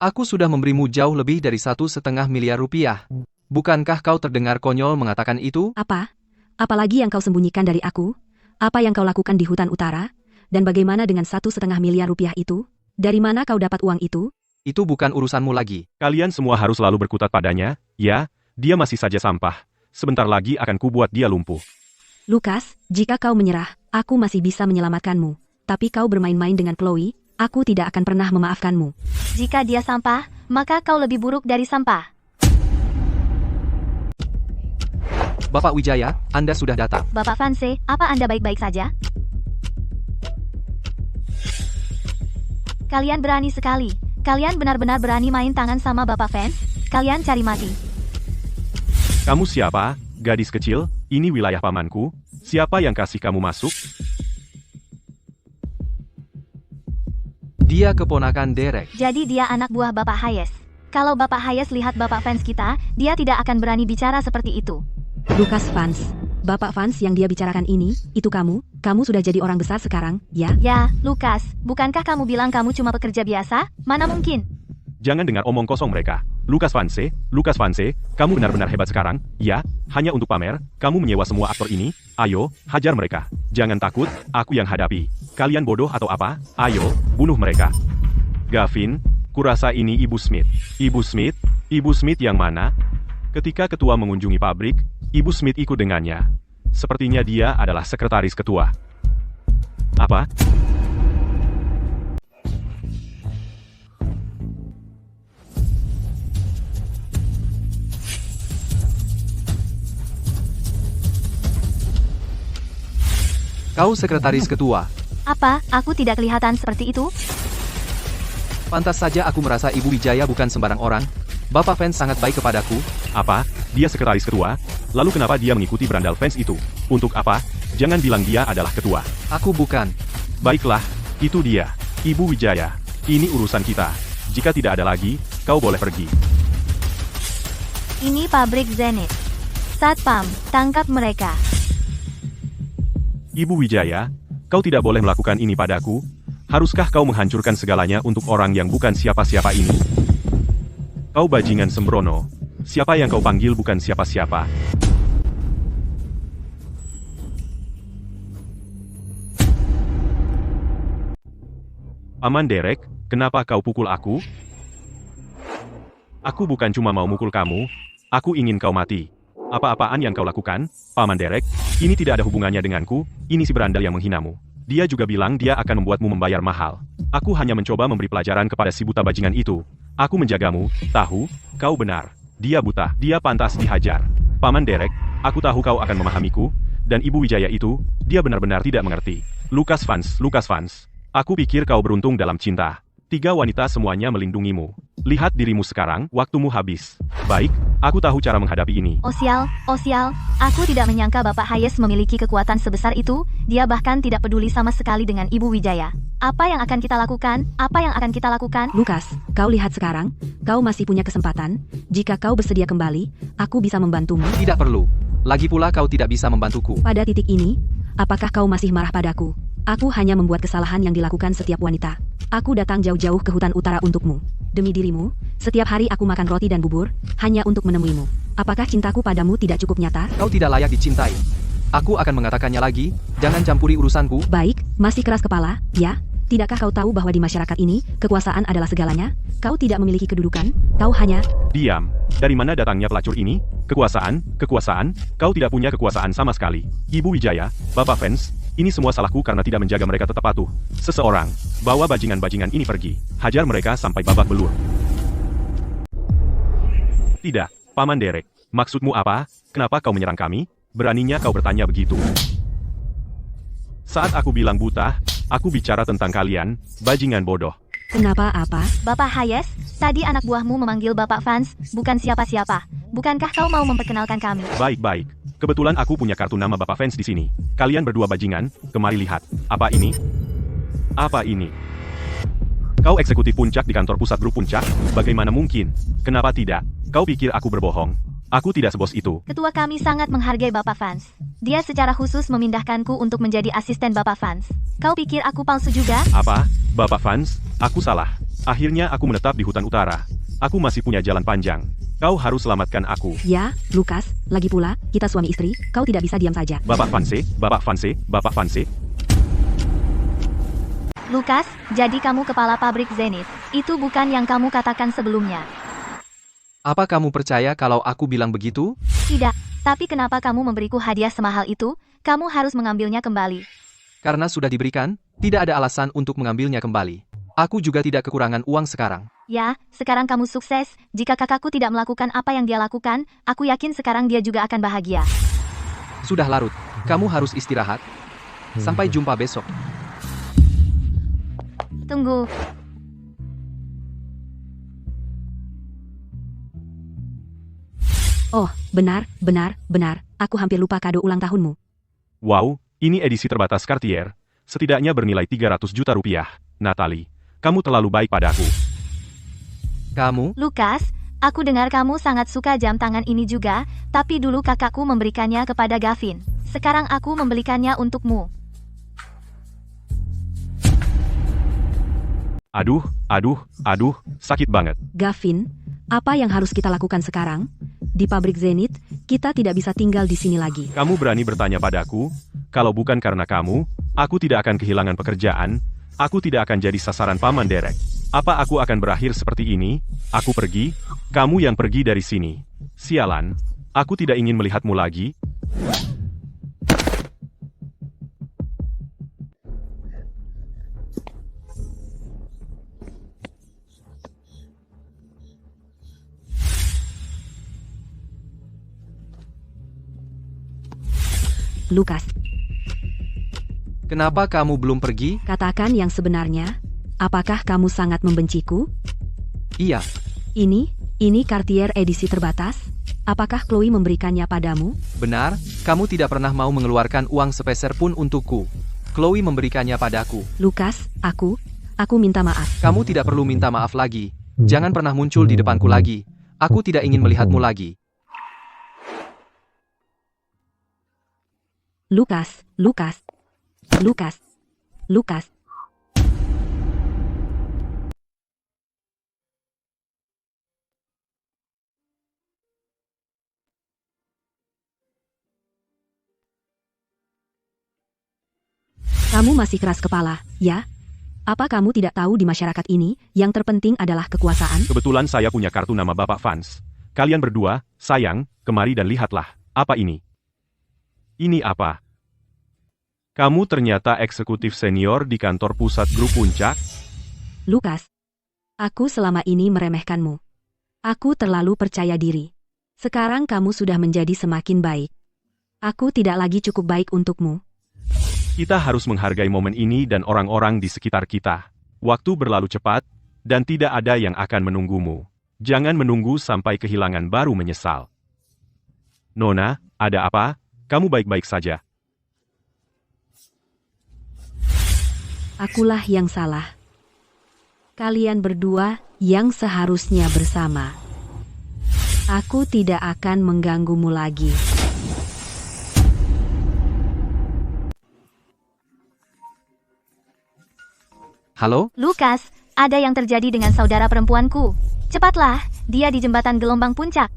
Aku sudah memberimu jauh lebih dari 1,5 miliar rupiah. Bukankah kau terdengar konyol mengatakan itu? Apa? Apalagi yang kau sembunyikan dari aku? Apa yang kau lakukan di hutan utara? Dan bagaimana dengan 1,5 miliar rupiah itu? Dari mana kau dapat uang itu? Itu bukan urusanmu lagi. Kalian semua harus selalu berkutat padanya, ya? Dia masih saja sampah. Sebentar lagi akan kubuat dia lumpuh. Lukas, jika kau menyerah, aku masih bisa menyelamatkanmu. Tapi kau bermain-main dengan Chloe, aku tidak akan pernah memaafkanmu. Jika dia sampah, maka kau lebih buruk dari sampah. Bapak Wijaya, Anda sudah datang. Bapak Fanse, apa Anda baik-baik saja? Kalian berani sekali. Kalian benar-benar berani main tangan sama Bapak Fans? Kalian cari mati. Kamu siapa, gadis kecil? Ini wilayah pamanku. Siapa yang kasih kamu masuk? Dia keponakan Derek. Jadi dia anak buah Bapak Hayes. Kalau Bapak Hayes lihat Bapak Fans kita, dia tidak akan berani bicara seperti itu. Lukas Fans. Bapak Fans yang dia bicarakan ini, itu kamu? Kamu sudah jadi orang besar sekarang, ya? Ya, Lukas, bukankah kamu bilang kamu cuma pekerja biasa? Mana mungkin? Jangan dengar omong kosong mereka. Lukas Fanse, kamu benar-benar hebat sekarang, ya? Hanya untuk pamer, kamu menyewa semua aktor ini? Ayo, hajar mereka. Jangan takut, aku yang hadapi. Kalian bodoh atau apa? Ayo, bunuh mereka. Gavin, kurasa ini Ibu Smith. Ibu Smith yang mana? Ketika ketua mengunjungi pabrik, Ibu Smith ikut dengannya. Sepertinya dia adalah sekretaris ketua. Apa? Kau sekretaris ketua. Apa, aku tidak kelihatan seperti itu? Pantas saja aku merasa Ibu Wijaya bukan sembarang orang. Bapak Fans sangat baik kepadaku. Apa? Dia sekretaris ketua? Lalu kenapa dia mengikuti berandal fans itu? Untuk apa? Jangan bilang dia adalah ketua. Aku bukan. Baiklah, itu dia. Ibu Wijaya. Ini urusan kita. Jika tidak ada lagi, kau boleh pergi. Ini pabrik Zenith. Satpam, tangkap mereka. Ibu Wijaya, kau tidak boleh melakukan ini padaku. Haruskah kau menghancurkan segalanya untuk orang yang bukan siapa-siapa ini? Kau bajingan sembrono. Siapa yang kau panggil bukan siapa-siapa. Paman Derek, kenapa kau pukul aku? Aku bukan cuma mau mukul kamu, aku ingin kau mati. Apa-apaan yang kau lakukan, Paman Derek, ini tidak ada hubungannya denganku, ini si berandal yang menghinamu. Dia juga bilang dia akan membuatmu membayar mahal. Aku hanya mencoba memberi pelajaran kepada si buta bajingan itu. Aku menjagamu, tahu, kau benar. Dia buta, dia pantas dihajar. Paman Derek, aku tahu kau akan memahamiku, dan Ibu Wijaya itu, dia benar-benar tidak mengerti. Lukas Fans, aku pikir kau beruntung dalam cinta. 3 wanita semuanya melindungimu. Lihat dirimu sekarang, waktumu habis. Baik, aku tahu cara menghadapi ini. Osial, aku tidak menyangka Bapak Hayes memiliki kekuatan sebesar itu, dia bahkan tidak peduli sama sekali dengan Ibu Wijaya. Apa yang akan kita lakukan? Lukas, kau lihat sekarang, kau masih punya kesempatan. Jika kau bersedia kembali, aku bisa membantumu. Tidak perlu. Lagi pula kau tidak bisa membantuku. Pada titik ini, apakah kau masih marah padaku? Aku hanya membuat kesalahan yang dilakukan setiap wanita. Aku datang jauh-jauh ke hutan utara untukmu. Demi dirimu, setiap hari aku makan roti dan bubur, hanya untuk menemuimu. Apakah cintaku padamu tidak cukup nyata? Kau tidak layak dicintai. Aku akan mengatakannya lagi, jangan campuri urusanku. Baik, masih keras kepala, ya? Tidakkah kau tahu bahwa di masyarakat ini, kekuasaan adalah segalanya? Kau tidak memiliki kedudukan, kau hanya... Diam. Dari mana datangnya pelacur ini? Kekuasaan? Kau tidak punya kekuasaan sama sekali. Ibu Wijaya, Bapak Fans, ini semua salahku karena tidak menjaga mereka tetap patuh. Seseorang, bawa bajingan-bajingan ini pergi. Hajar mereka sampai babak belur. Tidak, Paman Derek. Maksudmu apa? Kenapa kau menyerang kami? Beraninya kau bertanya begitu. Saat aku bilang buta, aku bicara tentang kalian, bajingan bodoh. Kenapa apa? Bapak Hayes, tadi anak buahmu memanggil Bapak Fans, bukan siapa-siapa. Bukankah kau mau memperkenalkan kami? Baik. Kebetulan aku punya kartu nama Bapak Fans di sini. Kalian berdua bajingan, kemari lihat. Apa ini? Kau eksekutif puncak di kantor pusat grup puncak? Bagaimana mungkin? Kenapa tidak? Kau pikir aku berbohong? Aku tidak sebos itu. Ketua kami sangat menghargai Bapak Fans. Dia secara khusus memindahkanku untuk menjadi asisten Bapak Fans. Kau pikir aku palsu juga? Apa? Bapak Fans? Aku salah. Akhirnya aku menetap di hutan utara. Aku masih punya jalan panjang. Kau harus selamatkan aku. Ya, Lukas, lagi pula, kita suami istri, kau tidak bisa diam saja. Bapak Vanse, Bapak Vanse, Bapak Vanse. Lukas, jadi kamu kepala pabrik Zenith. Itu bukan yang kamu katakan sebelumnya. Apa kamu percaya kalau aku bilang begitu? Tidak, tapi kenapa kamu memberiku hadiah semahal itu? Kamu harus mengambilnya kembali. Karena sudah diberikan, tidak ada alasan untuk mengambilnya kembali. Aku juga tidak kekurangan uang sekarang. Ya, sekarang kamu sukses. Jika kakakku tidak melakukan apa yang dia lakukan, aku yakin sekarang dia juga akan bahagia. Sudah larut, kamu harus istirahat. Sampai jumpa besok. Tunggu. Oh, benar, benar, benar. Aku hampir lupa kado ulang tahunmu. Wow, ini edisi terbatas Cartier. Setidaknya bernilai 300 juta rupiah. Natalie, kamu terlalu baik padaku. Kamu, Lukas, aku dengar kamu sangat suka jam tangan ini juga, tapi dulu kakakku memberikannya kepada Gavin. Sekarang aku membelikannya untukmu. Aduh, sakit banget. Gavin, apa yang harus kita lakukan sekarang? Di pabrik Zenith, kita tidak bisa tinggal di sini lagi. Kamu berani bertanya padaku? Kalau bukan karena kamu, aku tidak akan kehilangan pekerjaan. Aku tidak akan jadi sasaran Paman Derek. Apa aku akan berakhir seperti ini? Aku pergi, kamu yang pergi dari sini. Sialan, aku tidak ingin melihatmu lagi. Lukas, kenapa kamu belum pergi? katakan yang sebenarnya. Apakah kamu sangat membenciku? Iya, Ini Cartier edisi terbatas? Apakah Chloe memberikannya padamu? benar, kamu tidak pernah mau mengeluarkan uang sepeser pun untukku. Chloe memberikannya padaku. Lukas, aku minta maaf. Kamu tidak perlu minta maaf lagi. Jangan pernah muncul di depanku lagi. Aku tidak ingin melihatmu lagi. Lukas. Kamu masih keras kepala, ya? Apa kamu tidak tahu di masyarakat ini, yang terpenting adalah kekuasaan? Kebetulan saya punya kartu nama Bapak Vance. Kalian berdua, sayang, kemari dan lihatlah. Apa ini? Ini apa? Kamu ternyata eksekutif senior di kantor pusat grup Puncak? Lukas, aku selama ini meremehkanmu. Aku terlalu percaya diri. Sekarang kamu sudah menjadi semakin baik. Aku tidak lagi cukup baik untukmu. Kita harus menghargai momen ini dan orang-orang di sekitar kita. Waktu berlalu cepat, dan tidak ada yang akan menunggumu. Jangan menunggu sampai kehilangan baru menyesal. Nona, ada apa? Kamu baik-baik saja. Akulah yang salah. Kalian berdua yang seharusnya bersama. Aku tidak akan mengganggumu lagi. Halo? Lukas, ada yang terjadi dengan saudara perempuanku. Cepatlah, dia di jembatan gelombang puncak.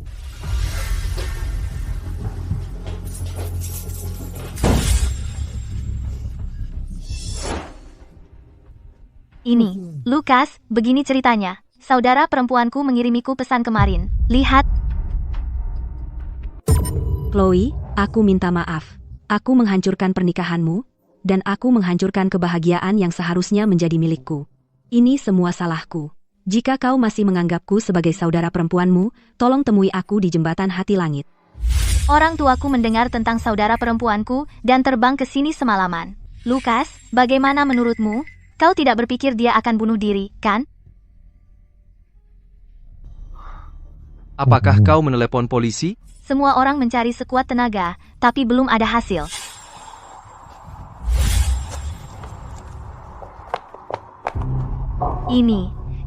Ini, Lukas, begini ceritanya. Saudara perempuanku mengirimiku pesan kemarin. Lihat, Chloe, aku minta maaf. Aku menghancurkan pernikahanmu, dan aku menghancurkan kebahagiaan yang seharusnya menjadi milikku. Ini semua salahku. Jika kau masih menganggapku sebagai saudara perempuanmu, tolong temui aku di jembatan hati langit. orang tuaku mendengar tentang saudara perempuanku dan terbang ke sini semalaman. Lukas, bagaimana menurutmu? Kau tidak berpikir dia akan bunuh diri, kan? Apakah kau menelepon polisi? Semua orang mencari sekuat tenaga, tapi belum ada hasil.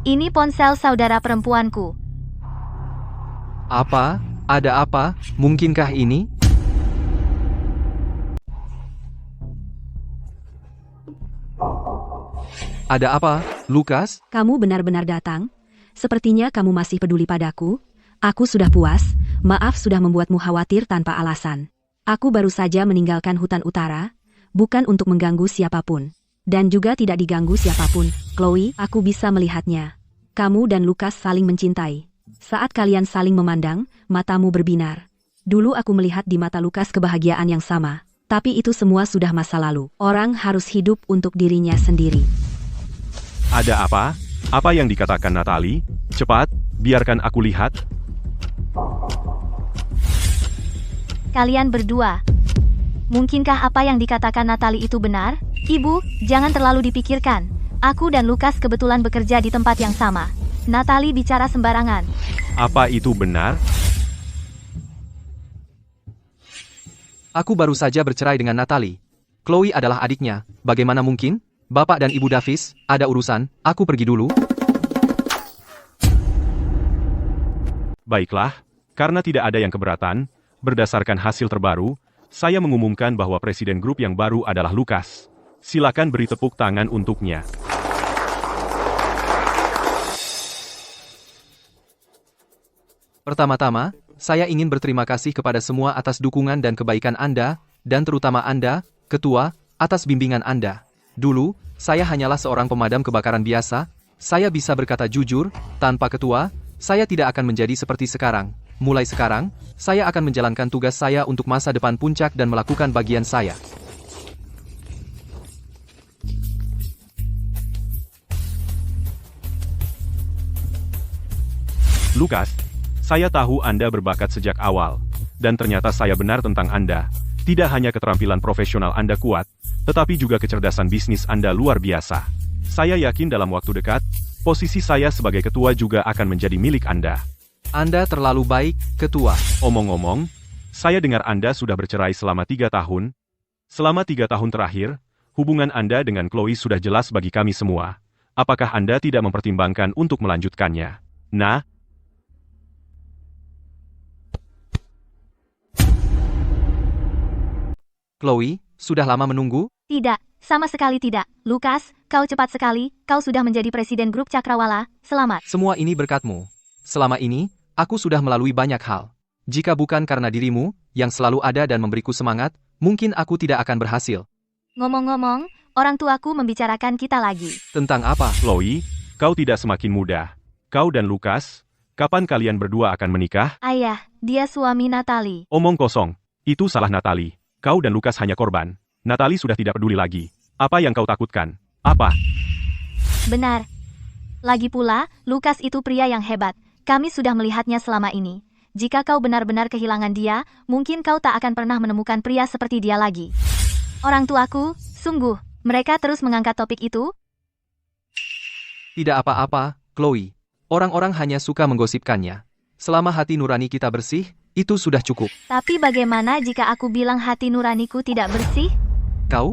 Ini ponsel saudara perempuanku. Apa? Ada apa? Mungkinkah ini? Ada apa, Lukas? Kamu benar-benar datang? Sepertinya kamu masih peduli padaku. Aku sudah puas, maaf sudah membuatmu khawatir tanpa alasan. Aku baru saja meninggalkan hutan utara, bukan untuk mengganggu siapapun. Dan juga tidak diganggu siapapun. Chloe, aku bisa melihatnya. Kamu dan Lukas saling mencintai. Saat kalian saling memandang, matamu berbinar. Dulu aku melihat di mata Lukas kebahagiaan yang sama. Tapi itu semua sudah masa lalu. Orang harus hidup untuk dirinya sendiri. Ada apa? Apa yang dikatakan Natalie? Cepat, biarkan aku lihat. Kalian berdua. Mungkinkah apa yang dikatakan Natalie itu benar? Ibu, jangan terlalu dipikirkan. Aku dan Lukas kebetulan bekerja di tempat yang sama. Natalie bicara sembarangan. Apa itu benar? Aku baru saja bercerai dengan Natalie. Chloe adalah adiknya. Bagaimana mungkin? Bapak dan Ibu Davis, ada urusan. Aku pergi dulu. Baiklah, karena tidak ada yang keberatan, berdasarkan hasil terbaru, saya mengumumkan bahwa presiden grup yang baru adalah Lukas. Silakan beri tepuk tangan untuknya. Pertama-tama, saya ingin berterima kasih kepada semua atas dukungan dan kebaikan Anda, dan terutama Anda, Ketua, atas bimbingan Anda. Dulu, saya hanyalah seorang pemadam kebakaran biasa. Saya bisa berkata jujur, tanpa Ketua, saya tidak akan menjadi seperti sekarang. Mulai sekarang, saya akan menjalankan tugas saya untuk masa depan puncak dan melakukan bagian saya. Lukas, saya tahu Anda berbakat sejak awal, dan ternyata saya benar tentang Anda. Tidak hanya keterampilan profesional Anda kuat, tetapi juga kecerdasan bisnis Anda luar biasa. Saya yakin dalam waktu dekat, posisi saya sebagai ketua juga akan menjadi milik Anda. Anda terlalu baik, Ketua. Omong-omong, saya dengar Anda sudah bercerai selama 3 tahun. Selama 3 tahun terakhir, hubungan Anda dengan Chloe sudah jelas bagi kami semua. Apakah Anda tidak mempertimbangkan untuk melanjutkannya? Nah, Chloe, sudah lama menunggu? Tidak, sama sekali tidak. Lukas, kau cepat sekali. Kau sudah menjadi presiden grup Cakrawala. Selamat. Semua ini berkatmu. Selama ini, aku sudah melalui banyak hal. Jika bukan karena dirimu, yang selalu ada dan memberiku semangat, mungkin aku tidak akan berhasil. Ngomong-ngomong, orang tuaku membicarakan kita lagi. Tentang apa? Chloe, kau tidak semakin muda. Kau dan Lukas, kapan kalian berdua akan menikah? Ayah, dia suami Natalie. Omong kosong. Itu salah Natalie. Kau dan Lukas hanya korban. Natalie sudah tidak peduli lagi. Apa yang kau takutkan? Apa? Benar. Lagi pula, Lukas itu pria yang hebat. Kami sudah melihatnya selama ini. Jika kau benar-benar kehilangan dia, mungkin kau tak akan pernah menemukan pria seperti dia lagi. Orang tuaku, sungguh, mereka terus mengangkat topik itu. Tidak apa-apa, Chloe. Orang-orang hanya suka menggosipkannya. Selama hati nurani kita bersih, itu sudah cukup. Tapi bagaimana jika aku bilang hati nuraniku tidak bersih? Kau,